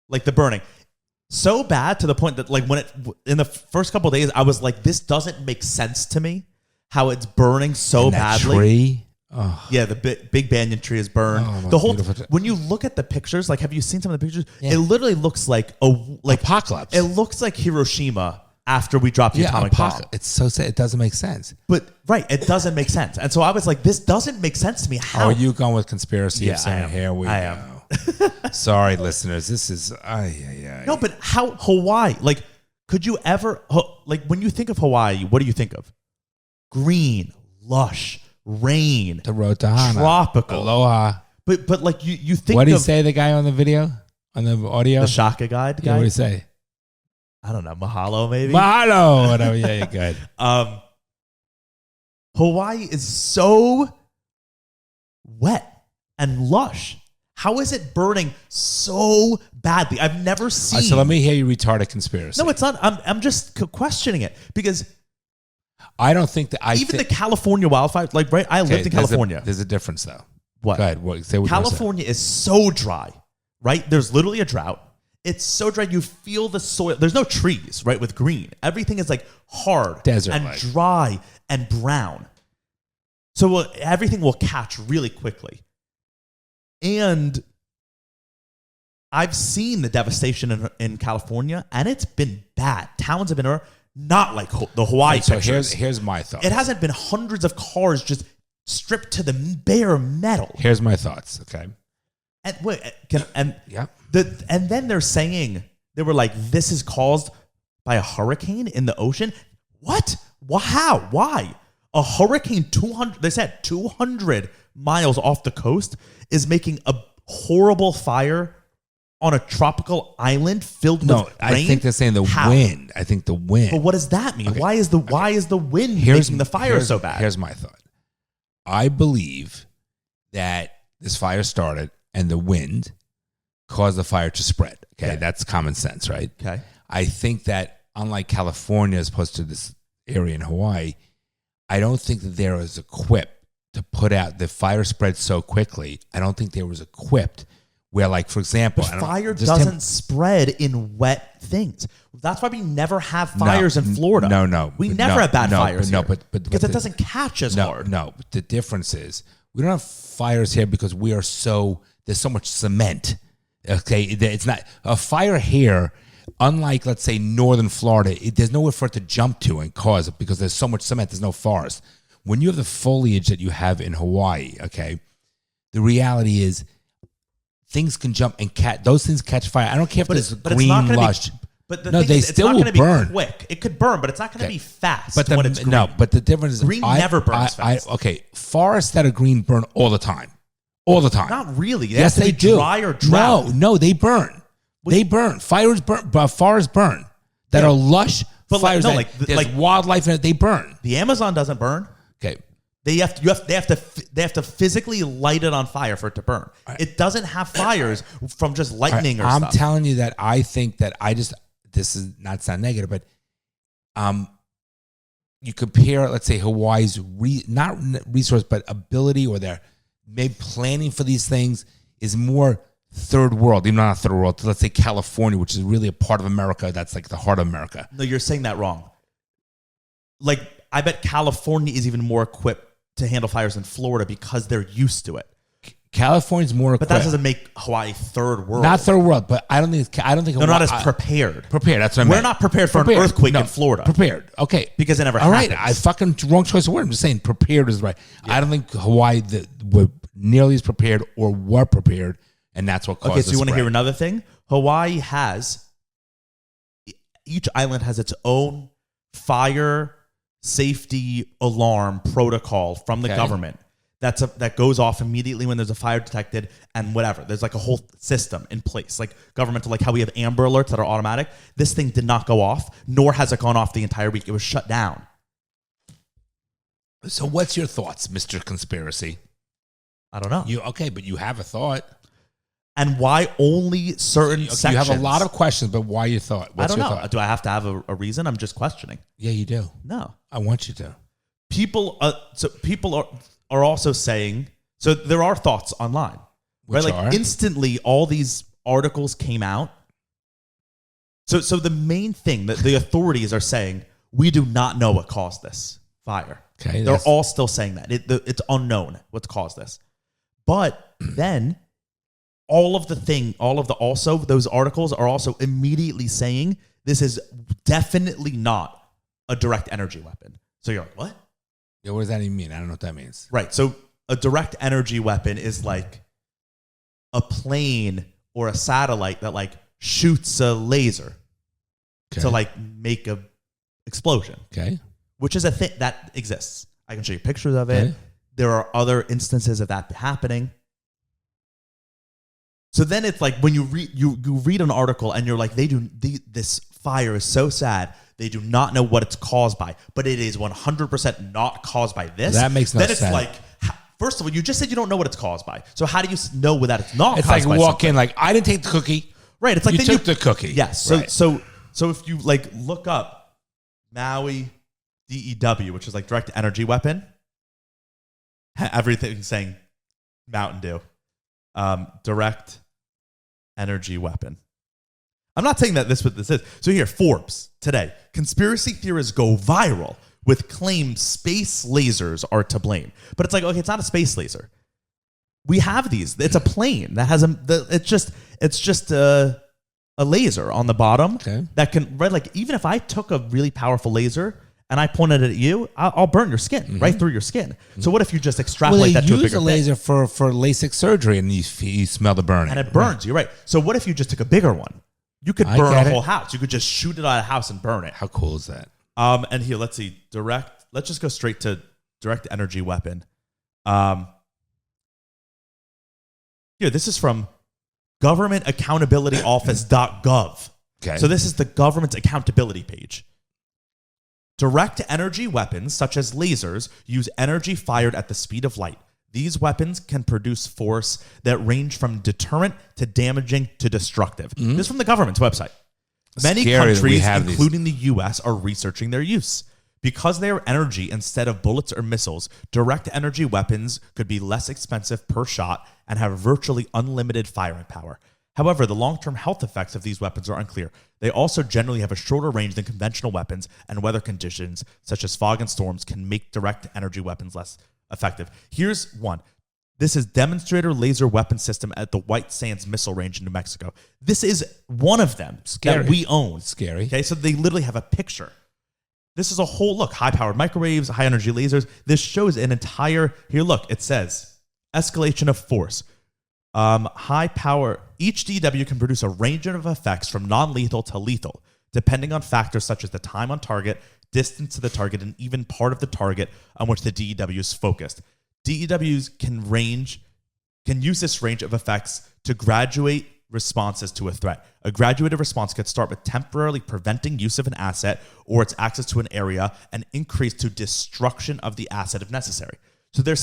the burning, so bad to the point that when in the first couple of days I was like, this doesn't make sense to me. How it's burning so badly. Tree. Oh. Yeah, the big banyan tree is burned. Oh, the whole when you look at the pictures, have you seen some of the pictures? Yeah. It literally looks like apocalypse. It looks like Hiroshima after we dropped the atomic bomb. It's so sad. It doesn't make sense. But it doesn't make sense. And so I was like, this doesn't make sense to me. How are you going with conspiracy? Yeah, I am. Here we I go. am. Sorry, listeners. This is No, but how Hawaii? Could you ever when you think of Hawaii, what do you think of? Green, lush. Rain, the road to Hana, tropical, aloha. But you think. What did he say? The guy on the video, on the audio, the Shaka guide guy. What did he say? I don't know. Mahalo, maybe. Mahalo. Whatever. Yeah, you're good. Hawaii is so wet and lush. How is it burning so badly? I've never seen. So let me hear you retard a conspiracy. No, it's not. I'm just questioning it because. I don't think that the California wildfires, right? I lived in California. There's a difference, though. What? Go ahead. Say what California is so dry, right? There's literally a drought. It's so dry. You feel the soil. There's no trees, right? With green, everything is hard, desert, and dry and brown. So everything will catch really quickly. And I've seen the devastation in California, and it's been bad. Towns have been. Not like the Hawaii pictures. So here's my thought. It hasn't been hundreds of cars just stripped to the bare metal. Here's my thoughts. Okay. And then they're saying they were like, this is caused by a hurricane in the ocean. What? How? Why? A hurricane 200. They said 200 miles off the coast is making a horrible fire. On a tropical island filled with rain? I think they're saying the wind. I think the wind. But what does that mean? Okay. Why is the wind making the fire so bad? Here's my thought. I believe that this fire started and the wind caused the fire to spread. Okay, that's common sense, right? Okay. I think that unlike California as opposed to this area in Hawaii, I don't think that there was equipped to put out the fire spread so quickly. I don't think there was equipped. Where, for example, fire doesn't spread in wet things. That's why we never have fires in Florida. No, we never have bad fires. But because it doesn't catch as hard. No, but the difference is we don't have fires here because there's so much cement. Okay, it's not a fire here. Unlike, let's say, northern Florida, there's nowhere for it to jump to and cause it because there's so much cement. There's no forest. When you have the foliage that you have in Hawaii, okay, the reality is. Things can jump and those things catch fire. I don't care if it's green lush. They still will burn. Quick. It could burn, but it's not going to be fast. But when it's green. No, but the difference is green never burns fast. Forests that are green burn all the time. All the time. Not really. Yes, they do. Dry or drought. No, they burn. They burn. Fires burn. Forests burn. That are lush fires. There's wildlife in it. They burn. The Amazon doesn't burn. Okay. They have to physically light it on fire for it to burn. Right. It doesn't have fires from just lightning or stuff. I'm telling you that I think that this is not sound negative, but you compare, let's say, Hawaii's not resource, but ability or their maybe planning for these things is more third world, even not third world. Let's say California, which is really a part of America. That's like the heart of America. No, you're saying that wrong. I bet California is even more equipped to handle fires in Florida because they're used to it. California's more But that doesn't make Hawaii third world. not third world, but I don't think They're not as prepared. Prepared. That's what I meant. We're not prepared for an earthquake in Florida. Prepared. Okay. Because it never All happens. right. I fucking wrong choice of word. I'm just saying prepared is right. Yeah. I don't think Hawaii were nearly as prepared or were prepared, and that's what caused Okay, so you want to hear another thing? Hawaii has, each island has its own fire safety alarm protocol from the government. That goes off immediately when there's a fire detected and whatever. There's like a whole system in place, like governmental, like how we have Amber Alerts that are automatic. This thing did not go off, nor has it gone off the entire week. It was shut down. So what's your thoughts, Mr. Conspiracy? I don't know. But you have a thought. And why only certain sections? You have a lot of questions, but why your thought? What's I don't your know. thought? Do I have to have a reason? I'm just questioning. Yeah, you do. No. I want you to. People are also saying, so there are thoughts online, Which right? Like are? instantly all these articles came out. So the main thing that the authorities are saying, we do not know what caused this fire. Okay. They're all still saying that. It's unknown what's caused this. But then also those articles are also immediately saying this is definitely not a direct energy weapon. So you're like, what? Yeah, what does that even mean? I don't know what that means. Right. So a direct energy weapon is like a plane or a satellite that like shoots a laser to like make a explosion. Okay. Which is a thing that exists. I can show you pictures of it. Okay. There are other instances of that happening. So then it's like when you read an article and you're like, this fire is so sad. They do not know what it's caused by, but it is 100% not caused by this. That makes no sense. Then it's like, first of all, you just said you don't know what it's caused by. So how do you know that it's not It's caused like by walk something? in like, I didn't take the cookie. Right. It's like you took the cookie. Yes. So, right. so if you like look up Maui DEW, which is like direct energy weapon, everything's saying Mountain Dew, direct energy weapon. I'm not saying that this is what this is. So here, Forbes today, conspiracy theorists go viral with claimed space lasers are to blame. But it's like, okay, it's not a space laser. We have these. It's a plane that has it's just a laser on the bottom that can, right? Like even if I took a really powerful laser and I pointed it at you, I'll burn your skin right through your skin. So what if you just extrapolate that to a bigger use a laser for LASIK surgery and you smell the burning. and it burns. You're right. So what if you just took a bigger one? You could burn a whole house. You could just shoot it at a house and burn it. How cool is that? And here, let's see. Let's just go straight to direct energy weapon. Here, this is from governmentaccountabilityoffice.gov. Okay. So this is the government's accountability page. Direct energy weapons, such as lasers, use energy fired at the speed of light. These weapons can produce force that range from deterrent to damaging to destructive. This is from the government's website. Many countries, including the U.S., are researching their use. Because they are energy instead of bullets or missiles, direct energy weapons could be less expensive per shot and have virtually unlimited firing power. However, the long-term health effects of these weapons are unclear. They also generally have a shorter range than conventional weapons, and weather conditions such as fog and storms can make direct energy weapons less effective. Here's one. This is demonstrator laser weapon system at the White Sands Missile Range in New Mexico. This is one of them that we own. Scary. Okay, so they literally have a picture. This is a whole, look, high-powered microwaves, high-energy lasers. This shows an entire, here, look, it says, escalation of force. High power, each DW can produce a range of effects from non-lethal to lethal, depending on factors such as the time on target, distance to the target, and even part of the target on which the DEW is focused. DEWs can use this range of effects to graduate responses to a threat. A graduated response could start with temporarily preventing use of an asset or its access to an area and increase to destruction of the asset if necessary. So they're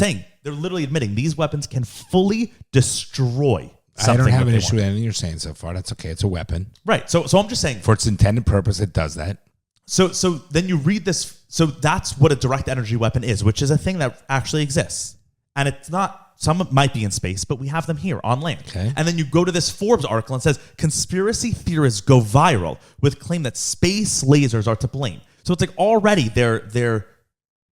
literally admitting these weapons can fully destroy something. I don't have an issue with anything you're saying so far. That's okay. It's a weapon. Right. So I'm just saying. For its intended purpose, it does that. So then you read this. So that's what a direct energy weapon is, which is a thing that actually exists. And it's not, some might be in space, but we have them here on land. Okay. And then you go to this Forbes article and it says, conspiracy theorists go viral with claim that space lasers are to blame. So it's like already they're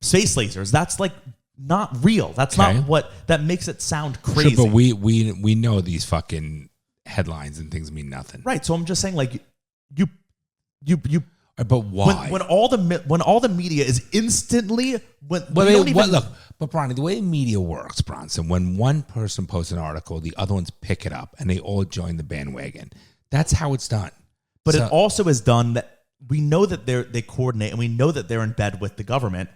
space lasers. That's like not real. That's Okay. not what that makes it sound crazy. Sure, but we know these fucking headlines and things mean nothing. Right. So I'm just saying, like, you. But why? When all the media is instantly look, but Bronny, the way media works, Bronson, when one person posts an article, the other ones pick it up and they all join the bandwagon. That's how it's done. But it also is done that we know that they coordinate and we know that they're in bed with the government.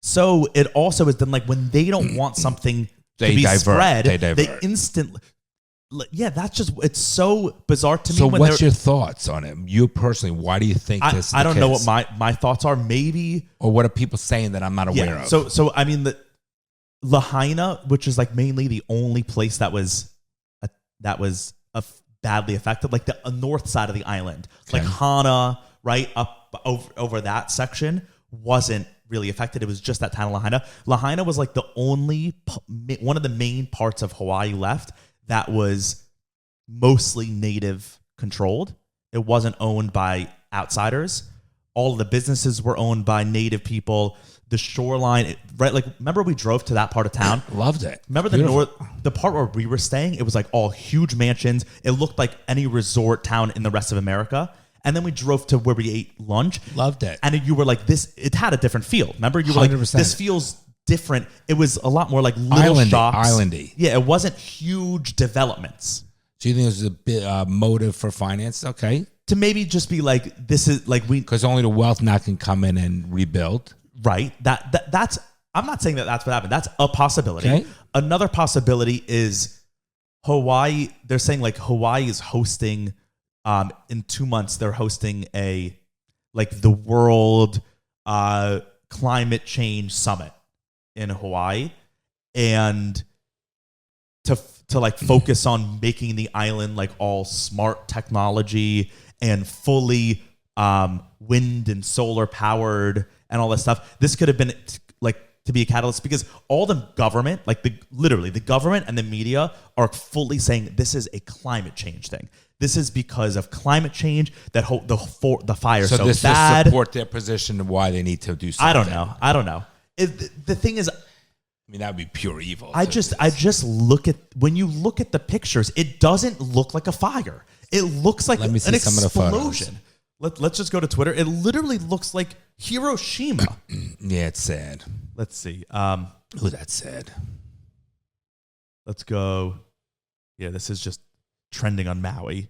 So it also is done like when they don't want something to be spread, they instantly. Yeah, that's just, it's so bizarre to me. So what's your thoughts on it? You personally, why do you think this is I don't know what my thoughts are. Maybe. Or what are people saying that I'm not aware of? So I mean, the Lahaina, which is like mainly the only place that was badly affected, like the north side of the island, like Hana, right up over that section wasn't really affected. It was just that town of Lahaina. Lahaina was like the only one of the main parts of Hawaii left that was mostly native controlled. It wasn't owned by outsiders. All of the businesses were owned by native people. The shoreline, right? Like, remember we drove to that part of town? Loved it. Remember the part where we were staying? It was like all huge mansions. It looked like any resort town in the rest of America. And then we drove to where we ate lunch. Loved it. And you were like, it had a different feel. Remember? You were 100%. like, this feels different. It was a lot more like little shops. Islandy. Yeah, it wasn't huge developments. Do you think there's a bit motive for finance? Okay. To maybe just be like, this is like because only the wealth now can come in and rebuild. Right. That's, I'm not saying that that's what happened. That's a possibility. Okay. Another possibility is Hawaii. They're saying like Hawaii is hosting, in 2 months, they're hosting the World Climate Change Summit in Hawaii, and to like focus on making the island like all smart technology and fully wind and solar powered and all that stuff. This could have been like to be a catalyst because all the government, like literally the government and the media are fully saying this is a climate change thing. This is because of climate change that the fire so this bad. To support their position of why they need to do something. I don't know. The thing is, I mean, that would be pure evil. I just look at, when you look at the pictures, it doesn't look like a fire. It looks like an explosion. Let's just go to Twitter. It literally looks like Hiroshima. Yeah, it's sad. Let's see. That's sad. Let's go. Yeah, this is just trending on Maui.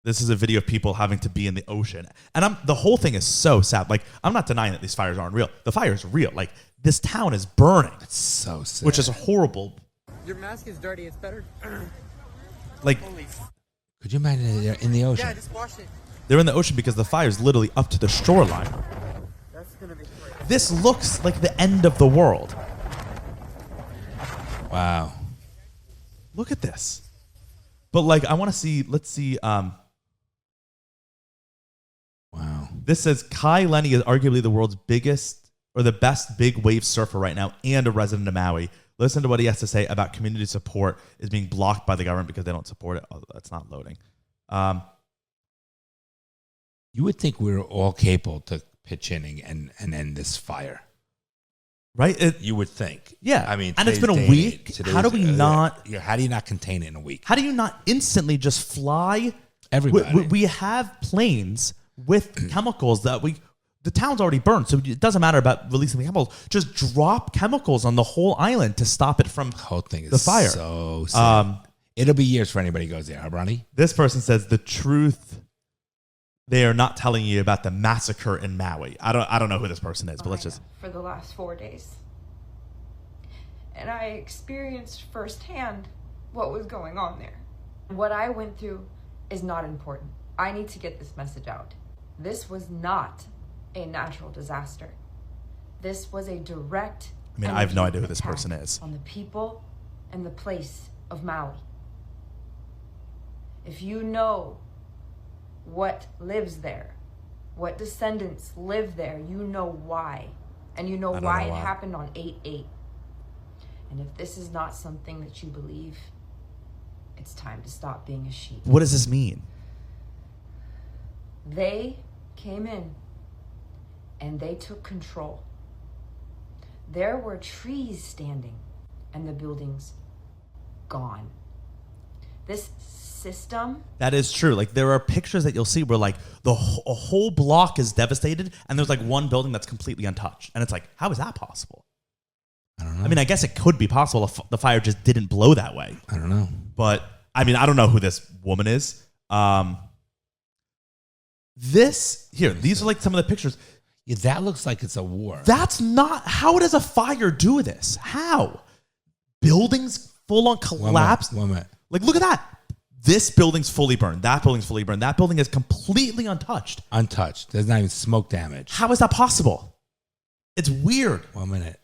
This is a video of people having to be in the ocean. And the whole thing is so sad. Like, I'm not denying that these fires aren't real. The fire is real. Like, this town is burning. It's so sad. Which is horrible. Your mask is dirty. It's better. Like, could you imagine they're in the ocean? Yeah, just wash it. They're in the ocean because the fire is literally up to the shoreline. That's gonna be crazy. This looks like the end of the world. Wow. Look at this. But like, I want to see, let's see. Wow. This says Kai Lenny is arguably the world's biggest or the best big wave surfer right now and a resident of Maui. Listen to what he has to say about community support is being blocked by the government because they don't support it. Oh, that's not loading. You would think we were all capable to pitch in and end this fire. Right? You would think. Yeah. I mean, and it's been a week. How do we not? How do you not contain it in a week? How do you not instantly just fly? Everybody. We have planes with chemicals that the town's already burned, so it doesn't matter about releasing the chemicals. Just drop chemicals on the whole island to stop it from the whole thing is the fire. So sad. It'll be years for anybody who goes there, huh, Bronny? This person says the truth. They are not telling you about the massacre in Maui. I don't know who this person is, but let's just. For the last 4 days. And I experienced firsthand what was going on there. What I went through is not important. I need to get this message out. This was not a natural disaster. This was a direct. I mean, I have no idea who this person is. On the people and the place of Maui. If you know what lives there, what descendants live there, you know why. And you know why it happened on 8/8. And if this is not something that you believe, it's time to stop being a sheep. What does this mean? They came in and they took control. There were trees standing and the buildings gone. This system. That is true. Like there are pictures that you'll see where like a whole block is devastated and there's like one building that's completely untouched. And it's like, how is that possible? I don't know. I mean, I guess it could be possible if the fire just didn't blow that way. I don't know. But I mean, I don't know who this woman is. These are like some of the pictures. Yeah, that looks like it's a war. That's not, how does a fire do this? How? Buildings full on collapsed? One minute. Like, look at that. This building's fully burned. That building's fully burned. That building is completely untouched. Untouched. There's not even smoke damage. How is that possible? It's weird. 1 minute.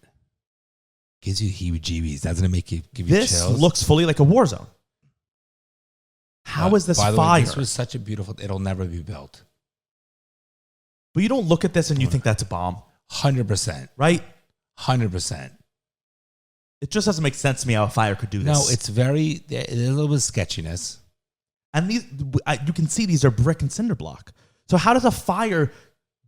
Gives you heebie-jeebies. Doesn't it make you give you This chills? looks fully like a war zone. How is this by the fire? way, this was such a beautiful. It'll never be built. But you don't look at this and you think that's a bomb, 100%. right? 100%. It just doesn't make sense to me how a fire could do this. No, it's very. There's a little bit of sketchiness. And these, you can see these are brick and cinder block. So how does a fire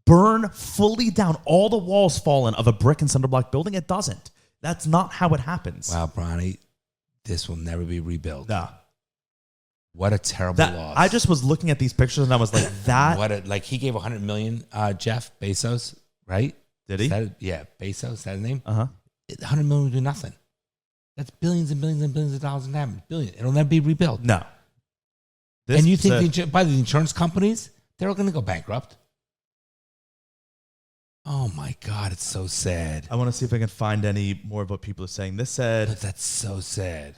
burn fully down, all the walls fallen of a brick and cinder block building? It doesn't. That's not how it happens. Wow, Bronny, this will never be rebuilt. No. What a terrible loss. I just was looking at these pictures and I was like, that. He gave $100 million, Jeff Bezos, right? Did he? Yeah, Bezos, is that his name? Uh-huh. $100 million would do nothing. That's billions and billions and billions of dollars in damage. Billion. It'll never be rebuilt. No. And you think by the insurance companies, they're all going to go bankrupt? Oh my God, it's so sad. I want to see if I can find any more of what people are saying. This said, But that's so sad.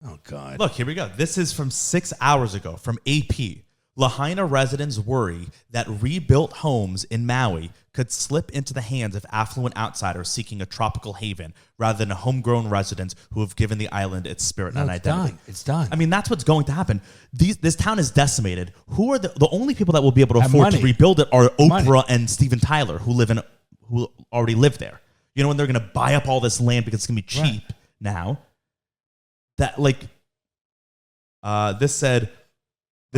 Oh God. look, here we go. This is from 6 hours ago from AP. Lahaina residents worry that rebuilt homes in Maui could slip into the hands of affluent outsiders seeking a tropical haven rather than homegrown residents who have given the island its spirit and identity. It's done. I mean, that's what's going to happen. This town is decimated. Who are the only people that will be able to afford to rebuild it are Oprah and Steven Tyler, who already live there. You know, when they're going to buy up all this land because it's going to be cheap now. That this said.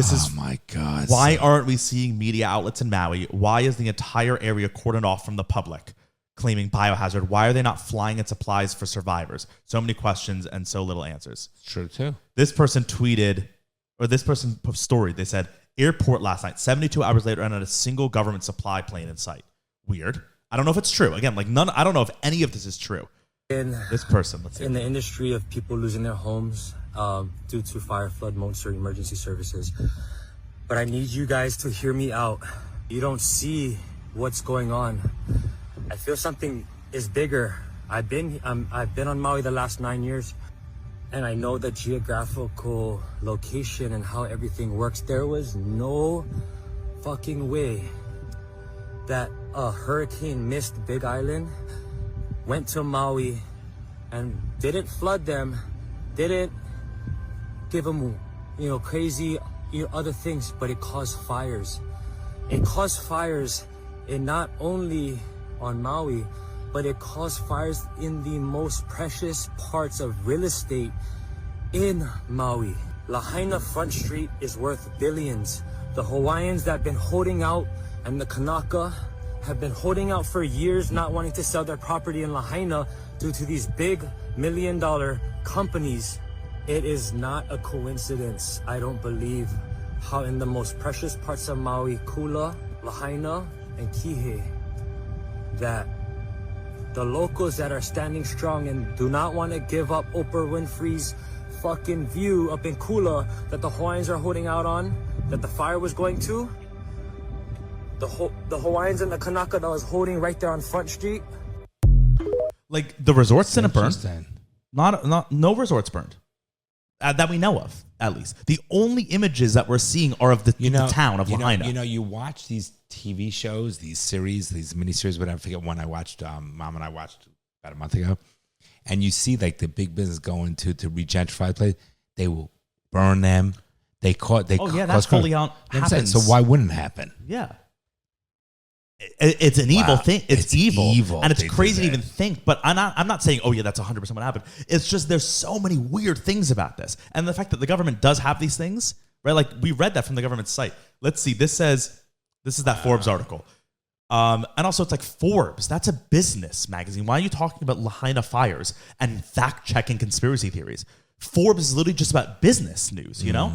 Oh my God. Why aren't we seeing media outlets in Maui? Why is the entire area cordoned off from the public, claiming biohazard? Why are they not flying in supplies for survivors? So many questions and so little answers. True too. This person tweeted, or this person storied, they said, airport last night, 72 hours later, and not a single government supply plane in sight. Weird. I don't know if it's true. Again, I don't know if any of this is true. This person, let's see. In the industry of people losing their homes due to fire, flood, monster, emergency services. But I need you guys to hear me out. You don't see what's going on. I feel something is bigger. I've been on Maui the last 9 years, and I know the geographical location and how everything works. There was no fucking way that a hurricane missed Big Island, went to Maui, and didn't flood them, didn't give them, crazy, other things, but it caused fires. It caused fires in not only on Maui, but it caused fires in the most precious parts of real estate in Maui. Lahaina Front Street is worth billions. The Hawaiians that have been holding out and the Kanaka have been holding out for years, not wanting to sell their property in Lahaina due to these big $1 million companies. It is not a coincidence, I don't believe, how in the most precious parts of Maui, Kula, Lahaina, and Kihei, that the locals that are standing strong and do not want to give up Oprah Winfrey's fucking view up in Kula that the Hawaiians are holding out on, that the fire was going to, the Hawaiians and the Kanaka that was holding right there on Front Street. The resorts didn't burn. Interesting. No resorts burned. That we know of, at least. The only images that we're seing are of the town of Lahaina. You watch these TV shows, these series, these miniseries, whatever. I forget one I watched, Mom and I watched about a month ago. And you see the big business going to regentrify the place. They will burn them. That's fully on. Happens. So why wouldn't it happen? Yeah. It's an evil thing. It's evil. And it's they crazy to do that. even think. But I'm not saying, that's 100% what happened. It's just there's so many weird things about this. And the fact that the government does have these things, right? We read that from the government site. Let's see. This is that Forbes article. And also, it's like Forbes. That's a business magazine. Why are you talking about Lahaina fires and fact-checking conspiracy theories? Forbes is literally just about business news, you know?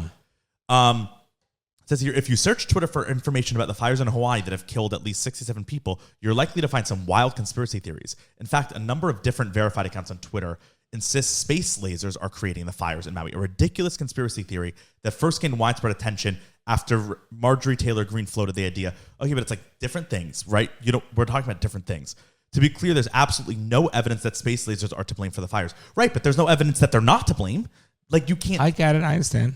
It says here, if you search Twitter for information about the fires in Hawaii that have killed at least 67 people, you're likely to find some wild conspiracy theories. In fact, a number of different verified accounts on Twitter insist space lasers are creating the fires in Maui, a ridiculous conspiracy theory that first gained widespread attention after Marjorie Taylor Greene floated the idea. Okay, but it's like different things, right? We're talking about different things. To be clear, there's absolutely no evidence that space lasers are to blame for the fires. Right, but there's no evidence that they're not to blame. Like, you can't... I get it. I understand.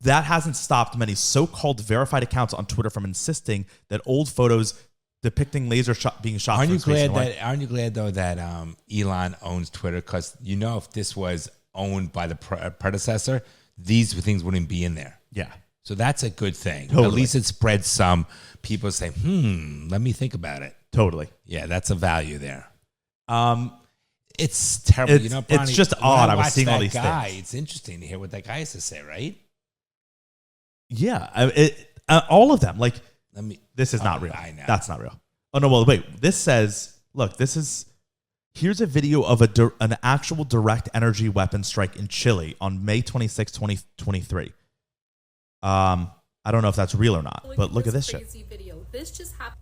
That hasn't stopped many so-called verified accounts on Twitter from insisting that old photos depicting laser being shot. Aren't you glad though that Elon owns Twitter? Because if this was owned by the predecessor, these things wouldn't be in there. Yeah. So that's a good thing. Totally. At least it spreads some. People say, let me think about it. Totally. Yeah, that's a value there. It's terrible. It's, Bronny, it's just odd. I was seeing all these guy, things. It's interesting to hear what that guy has to say, right? Yeah. All of them. Like, this is not real. I know. That's not real. Oh, no. Well, wait. This says, look, here's a video of an actual direct energy weapon strike in Chile on May 26, 2023. I don't know if that's real or not, but look at this crazy shit. Video. This just happened.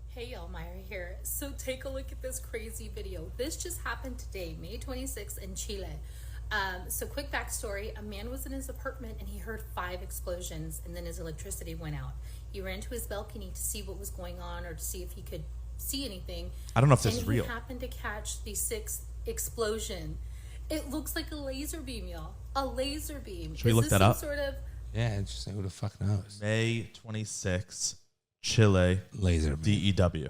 Hey, y'all, Myra here. So take a look at this crazy video. This just happened today, May 26th in Chile. So quick backstory, a man was in his apartment and he heard 5 explosions and then his electricity went out. He ran to his balcony to see what was going on or to see if he could see anything. I don't know if this is real. And he happened to catch the 6th explosion. It looks like a laser beam, y'all. A laser beam. Should we look that up? Sort of... Yeah, interesting. Who the fuck knows? May 26th, Chile, Laser beam. DEW.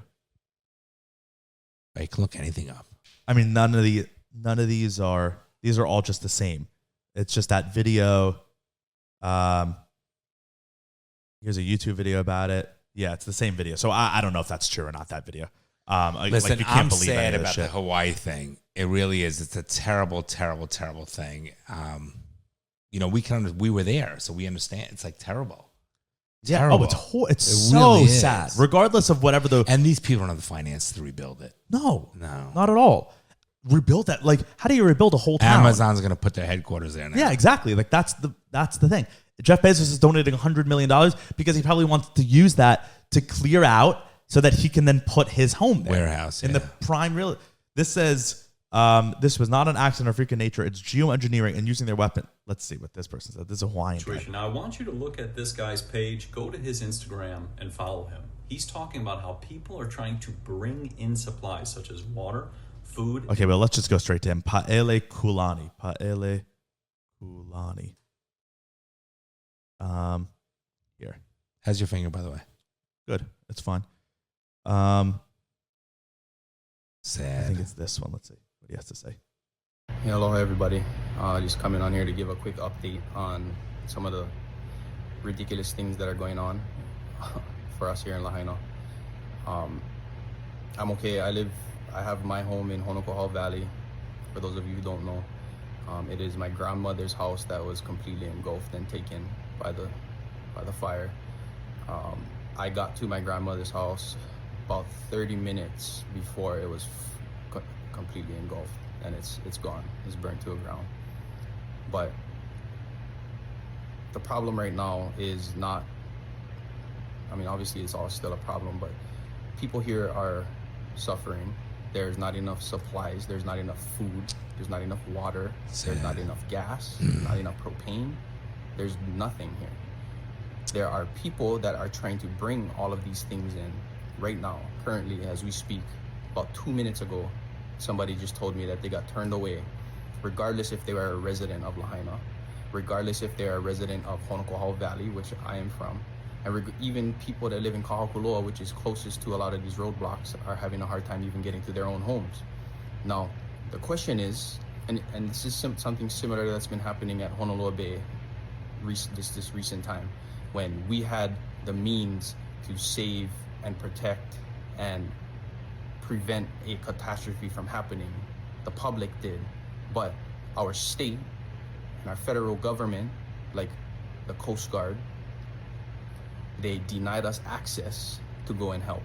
I can look anything up. I mean, none of these are all just the same. It's just that video. Here's a YouTube video about it. Yeah, it's the same video. So I don't know if that's true or not, that video. Listen, you can't I'm believe sad any of this about shit. the Hawaii thing. It really is. It's a terrible, terrible, terrible thing. We were there, so we understand. It's like terrible. Yeah. Terrible. Oh, it's It so really is. sad. Regardless of whatever And these people don't have the finance to rebuild it. No, No. not at all. Rebuild that. Like, how do you rebuild a whole town? Amazon's going to put their headquarters there now. Yeah, exactly. Like, that's the thing. Jeff Bezos is donating $100 million because he probably wants to use that to clear out so that he can then put his home there. Warehouse, in the prime real. This says this was not an accident or freak of nature. It's geoengineering and using their weapon. Let's see what this person said. This is a Hawaiian guy. Now, I want you to look at this guy's page. Go to his Instagram and follow him. He's talking about how people are trying to bring in supplies such as water, food. Okay, well, let's just go straight to him. Pa'ele Kulani. Pa'ele Kulani. Here. How's your finger, by the way? Good. It's fine. Sad. I think it's this one. Let's see what he has to say. Hey, hello, everybody. Just coming on here to give a quick update on some of the ridiculous things that are going on for us here in Lahaina. I'm okay. I have my home in Honokohau Valley. For those of you who don't know, it is my grandmother's house that was completely engulfed and taken by the fire. I got to my grandmother's house about 30 minutes before it was completely engulfed, and it's gone. It's burned to the ground. But the problem right now is not, I mean, obviously it's all still a problem, but people here are suffering. There's not enough supplies, there's not enough food, there's not enough water, there's not enough gas, there's not enough propane, there's nothing here. There are people that are trying to bring all of these things in right now, currently as we speak. About 2 minutes ago, somebody just told me that they got turned away, regardless if they were a resident of Lahaina, regardless if they're a resident of Honokohau Valley, which I am from, and even people that live in Kahakuloa, which is closest to a lot of these roadblocks, are having a hard time even getting to their own homes. Now, the question is, and this is something similar that's been happening at Honolulu Bay this recent time, when we had the means to save and protect and prevent a catastrophe from happening. The public did, but our state and our federal government, like the Coast Guard, they denied us access to go and help.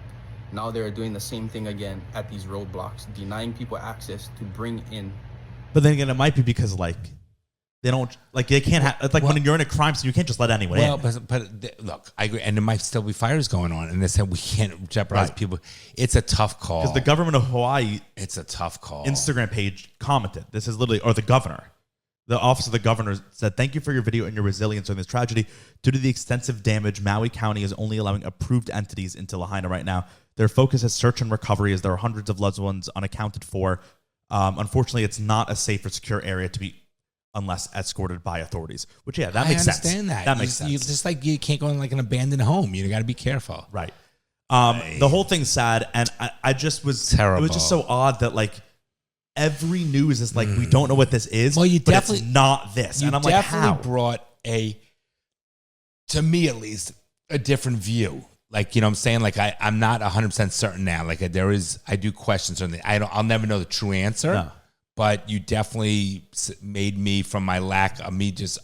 Now they're doing the same thing again at these roadblocks, denying people access to bring in. But then again, it might be because like they don't like they can't have like when you're in a crime scene, you can't just let anyone in. But look, I agree, and there might still be fires going on, and they said we can't jeopardize people. It's a tough call because the government of Hawaii, it's a tough call. Instagram page commented, "This is literally," or the governor. The office of the governor said, "Thank you for your video and your resilience during this tragedy. Due to the extensive damage, Maui County is only allowing approved entities into Lahaina right now. Their focus is search and recovery as there are hundreds of loved ones unaccounted for. Unfortunately, it's not a safe or secure area to be unless escorted by authorities." Which, that makes sense. I understand that. That makes sense. Just like you can't go in like an abandoned home. You got to be careful. Right. The whole thing's sad, and I just was terrible. It was just so odd that like every news is like we don't know what this is. Well, you but definitely it's not this, and I'm like, how? Brought to me at least, a different view. Like, you know what I'm saying? Like, I'm not 100% certain now. Like, I do question something. I'll never know the true answer. No. But you definitely made me, from my lack of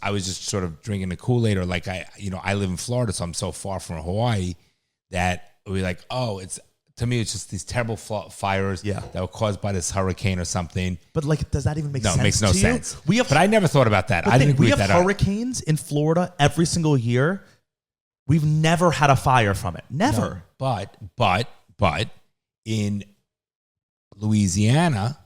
I was just sort of drinking the Kool-Aid, or like I live in Florida, so I'm so far from Hawaii that we're like, to me, it's just these terrible fires that were caused by this hurricane or something. But like, does that even make sense? No, it makes no to you? sense. But I never thought about that. I didn't agree with that. We have hurricanes in Florida every single year. We've never had a fire from it. Never. No, but in Louisiana,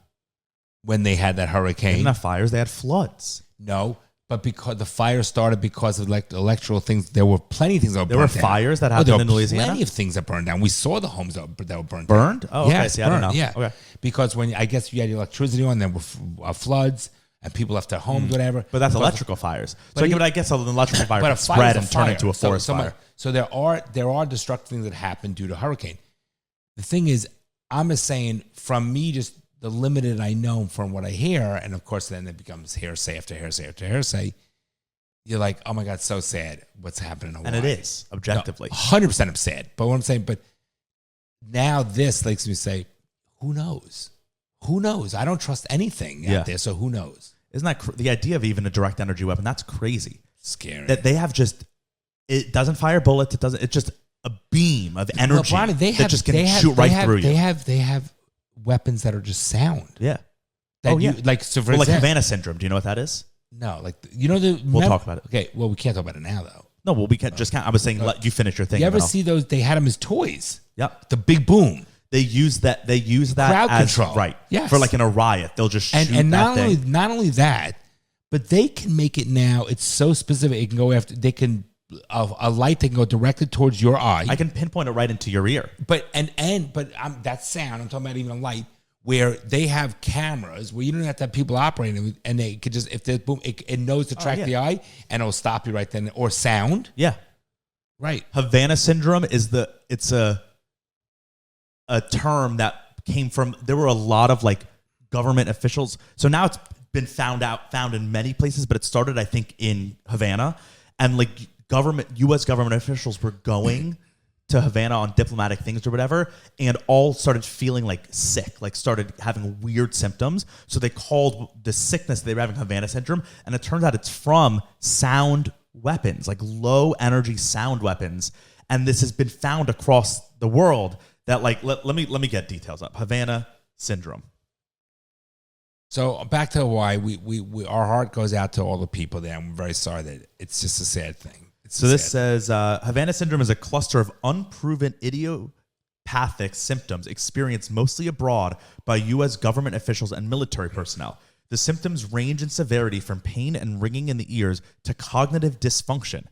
when they had that hurricane, they didn't have fires. They had floods. No, but because the fire started because of electoral things, there were plenty of things that were there burned were down. fires that happened in Louisiana. Plenty of things that burned down. We saw the homes that were burned. Burned? Down. Oh, okay. Yes, See, I don't know. Yeah, okay. Because when I guess you had electricity on, there were floods and people left their homes, whatever. But that's electrical fires. So I guess an electrical fire can spread and turn into a forest fire. So there are destructive things that happen due to hurricane. The thing is, I'm just saying, from me, just the limited I know from what I hear, and of course then it becomes hearsay after hearsay after hearsay. You're like, oh my God, so sad what's happening in Hawaii. And it is, objectively. 100% I'm sad. But what I'm saying, but now this makes me say, who knows? Who knows? I don't trust anything out there, so who knows? Isn't that the idea of even a direct energy weapon? That's crazy. Scary. That they have it doesn't fire bullets. It's just a beam of energy that just can shoot right through you. They have weapons that are just sound. Yeah. So for like Havana syndrome. Do you know what that is? No, we'll talk about it. Okay, well, we can't talk about it now, though. No, well, we can't. I was saying, let you finish your thing. You ever see those? They had them as toys. Yep. The big boom. They use that. They use that crowd as control. Right. Yes. For like in a riot, they'll just shoot and that thing. Not only that, but they can make it now. It's so specific. It can go after. They can a light that can go directly towards your eye. I can pinpoint it right into your ear. But that sound. I'm talking about even a light. Where they have cameras where you don't have to have people operating, and they could just, if there's boom, it knows to track the eye, and it'll stop you right then. Or sound. Yeah. Right. Havana syndrome it's a term that came from, there were a lot of like government officials. So now it's been found in many places, but it started, I think, in Havana, and like U.S. government officials were going to Havana on diplomatic things or whatever, and all started feeling like sick, like started having weird symptoms. So they called the sickness they were having Havana syndrome, and it turns out it's from sound weapons, like low energy sound weapons. And this has been found across the world that like, let me get details up. Havana syndrome. So back to Hawaii, we our heart goes out to all the people there, and we're very sorry that it's just a sad thing. So this says Havana syndrome is a cluster of unproven idiopathic symptoms experienced mostly abroad by U.S. government officials and military personnel. The symptoms range in severity from pain and ringing in the ears to cognitive dysfunction,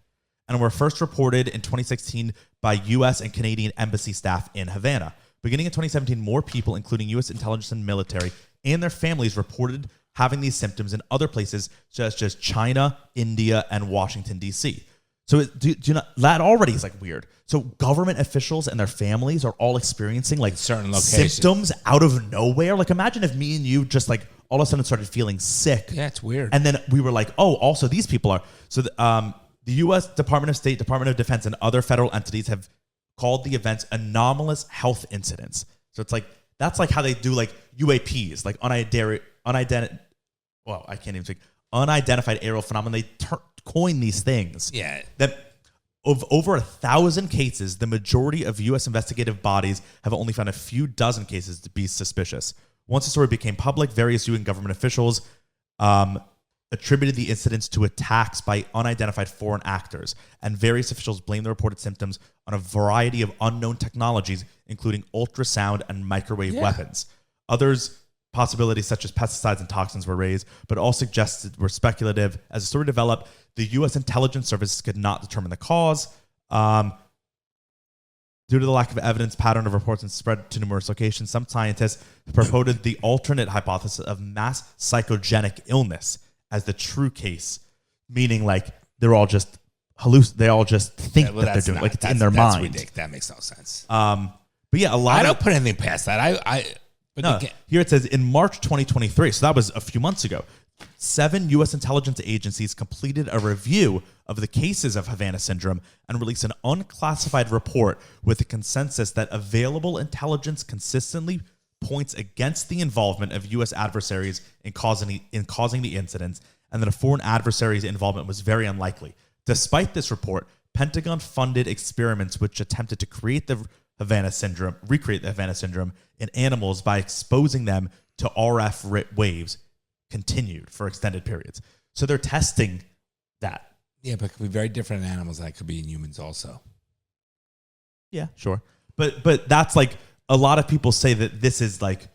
and were first reported in 2016 by U.S. and Canadian embassy staff in Havana. Beginning in 2017, more people, including U.S. intelligence and military, and their families reported having these symptoms in other places such as China, India, and Washington, D.C. So do you know, that already is like weird. So government officials and their families are all experiencing like certain locations, symptoms out of nowhere. Like imagine if me and you just like all of a sudden started feeling sick. Yeah, it's weird. And then we were like, oh, also these people are. So the U.S. Department of State, Department of Defense, and other federal entities have called the events anomalous health incidents. So it's like, that's like how they do like UAPs, like unidentified aerial phenomena. They coin these things. Yeah. That Of over 1,000 cases, the majority of U.S. investigative bodies have only found a few dozen cases to be suspicious. Once the story became public, various UN government officials attributed the incidents to attacks by unidentified foreign actors, and various officials blamed the reported symptoms on a variety of unknown technologies, including ultrasound and microwave weapons. Others possibilities such as pesticides and toxins were raised, but all suggested were speculative. As the story developed, the U.S. intelligence services could not determine the cause. Due to the lack of evidence, pattern of reports and spread to numerous locations, some scientists proposed the alternate hypothesis of mass psychogenic illness as the true case, meaning like they're all just they all just think that they're doing like it's in their mind. Ridiculous. That makes no sense. But yeah, I don't put anything past that. Here it says in March 2023, so that was a few months ago, 7 U.S. intelligence agencies completed a review of the cases of Havana syndrome and released an unclassified report with a consensus that available intelligence consistently points against the involvement of U.S. adversaries in causing the incidents, and that a foreign adversary's involvement was very unlikely. Despite this report, Pentagon-funded experiments which attempted to recreate the Havana syndrome in animals by exposing them to RF waves continued for extended periods. So they're testing that. Yeah, but it could be very different in animals than it could be in humans also. Yeah, sure. But that's like, a lot of people say that this is like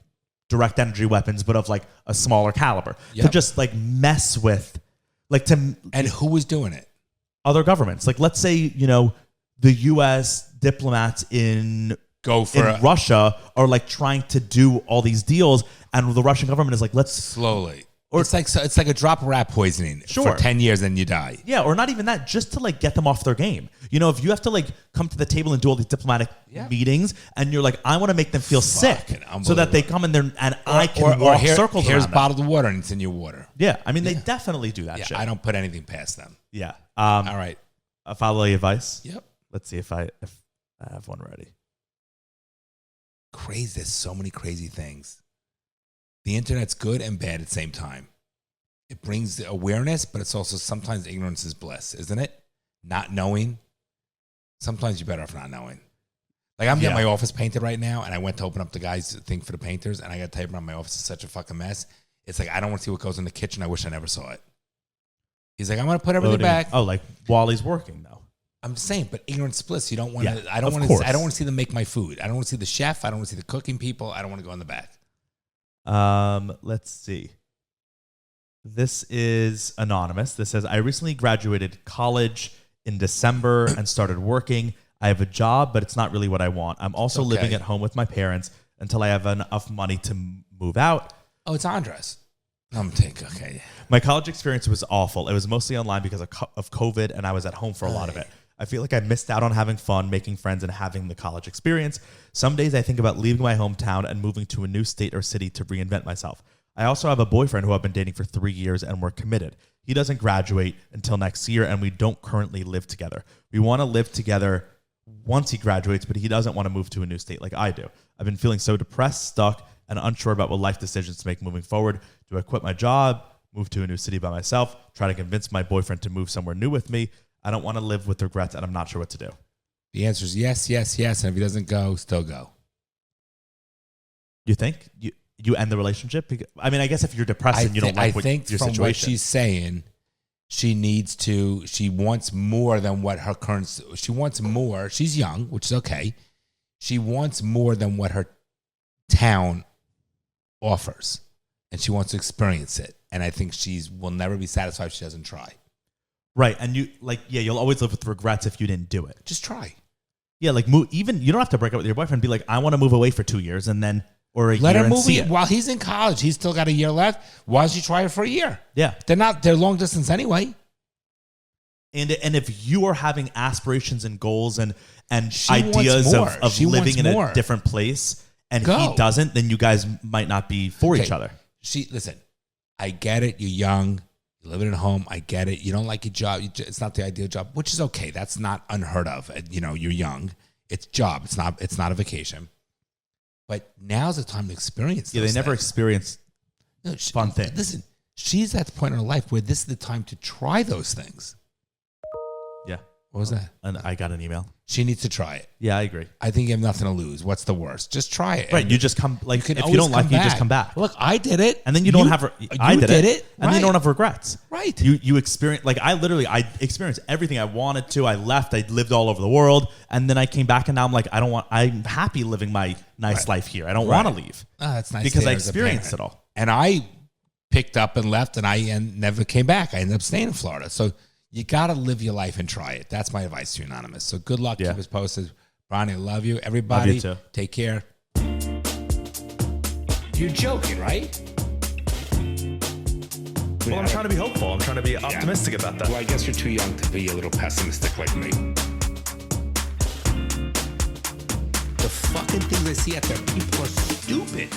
direct energy weapons, but of like a smaller caliber. Yep. To just like mess with, like to... And who was doing it? Other governments. Like let's say, you know, the U.S. diplomats in Russia are like trying to do all these deals, and the Russian government is like, let's... Slowly. Or it's like a drop of rat poisoning for 10 years and you die. Yeah, or not even that, just to like get them off their game. You know, if you have to like come to the table and do all these diplomatic meetings, and you're like, I want to make them feel sick so that they come in there and I can walk circles around. Here's bottled water and it's in your water. Yeah, I mean, they definitely do that shit. I don't put anything past them. Yeah. All right. Follow the advice. Yep. Let's see if I have one ready. Crazy. There's so many crazy things. The internet's good and bad at the same time. It brings awareness, but it's also sometimes ignorance is bliss, isn't it? Not knowing. Sometimes you're better off not knowing. Like I'm getting my office painted right now, and I went to open up the guy's thing for the painters, and I got to tell you, my office is such a fucking mess. It's like, I don't want to see what goes in the kitchen. I wish I never saw it. He's like, I'm going to put everything back. Oh, like while he's working, though. I'm just saying, but ignorance bliss. You don't want to. I don't want to see them make my food. I don't want to see the chef. I don't want to see the cooking people. I don't want to go in the back. Let's see. This is anonymous. This says, I recently graduated college in December and started working. I have a job, but it's not really what I want. I'm also living at home with my parents until I have enough money to move out. Oh, it's Andres. I'm thinking, okay. My college experience was awful. It was mostly online because of COVID, and I was at home for a lot of it. I feel like I missed out on having fun, making friends, and having the college experience. Some days I think about leaving my hometown and moving to a new state or city to reinvent myself. I also have a boyfriend who I've been dating for 3 years, and we're committed. He doesn't graduate until next year, and we don't currently live together. We want to live together once he graduates, but he doesn't want to move to a new state like I do. I've been feeling so depressed, stuck, and unsure about what life decisions to make moving forward. Do I quit my job, move to a new city by myself, try to convince my boyfriend to move somewhere new with me? I don't want to live with regrets, and I'm not sure what to do. The answer is yes, yes, yes. And if he doesn't go, still go. You think? You end the relationship? I mean, I guess if you're depressed and you don't like your situation. From what she's saying, she wants more than what her current, she wants more. She's young, which is okay. She wants more than what her town offers. And she wants to experience it. And I think will never be satisfied if she doesn't try. Right. And you'll always live with regrets if you didn't do it. Just try. Yeah, like even you don't have to break up with your boyfriend. Be like, I want to move away for 2 years and then let her move it. While he's in college, he's still got a year left. Why don't you try it for a year? Yeah. They're long distance anyway. And if you are having aspirations and goals and ideas of living in a different place and he doesn't, then you guys might not be for each other. Listen, I get it. You're young. You're living at home. I get it. You don't like your job. It's not the ideal job, which is okay. That's not unheard of. You know, you're young. It's job. It's not a vacation. But now's the time to experience those they never experience fun things. Listen, she's at the point in her life where this is the time to try those things. Yeah. What was that? And I got an email. She needs to try it. Yeah, I agree. I think you have nothing to lose. What's the worst? Just try it. Right, And you just come, like, if you always don't like come it, you just back. come back. Look, I did it. And then you don't have, I did it. And then you don't Right. have regrets. Right. You experience, like, I experienced everything I wanted to. I left, I lived all over the world. And then I came back and now I'm like, I'm happy living my nice life here. I don't want to leave. Oh, that's nice. Because to I hear as a experienced parent. it all. And I picked up and left, and I never came back. I ended up staying in Florida. So you got to live your life and try it. That's my advice to you, Anonymous. So good luck. Yeah. Keep us posted. Ronnie, I love you. Everybody, Love you too. Take care. You're joking, right? Well, I'm trying to be hopeful. I'm trying to be optimistic about that. Well, I guess you're too young to be a little pessimistic like me. The fucking things I see out there, people are stupid.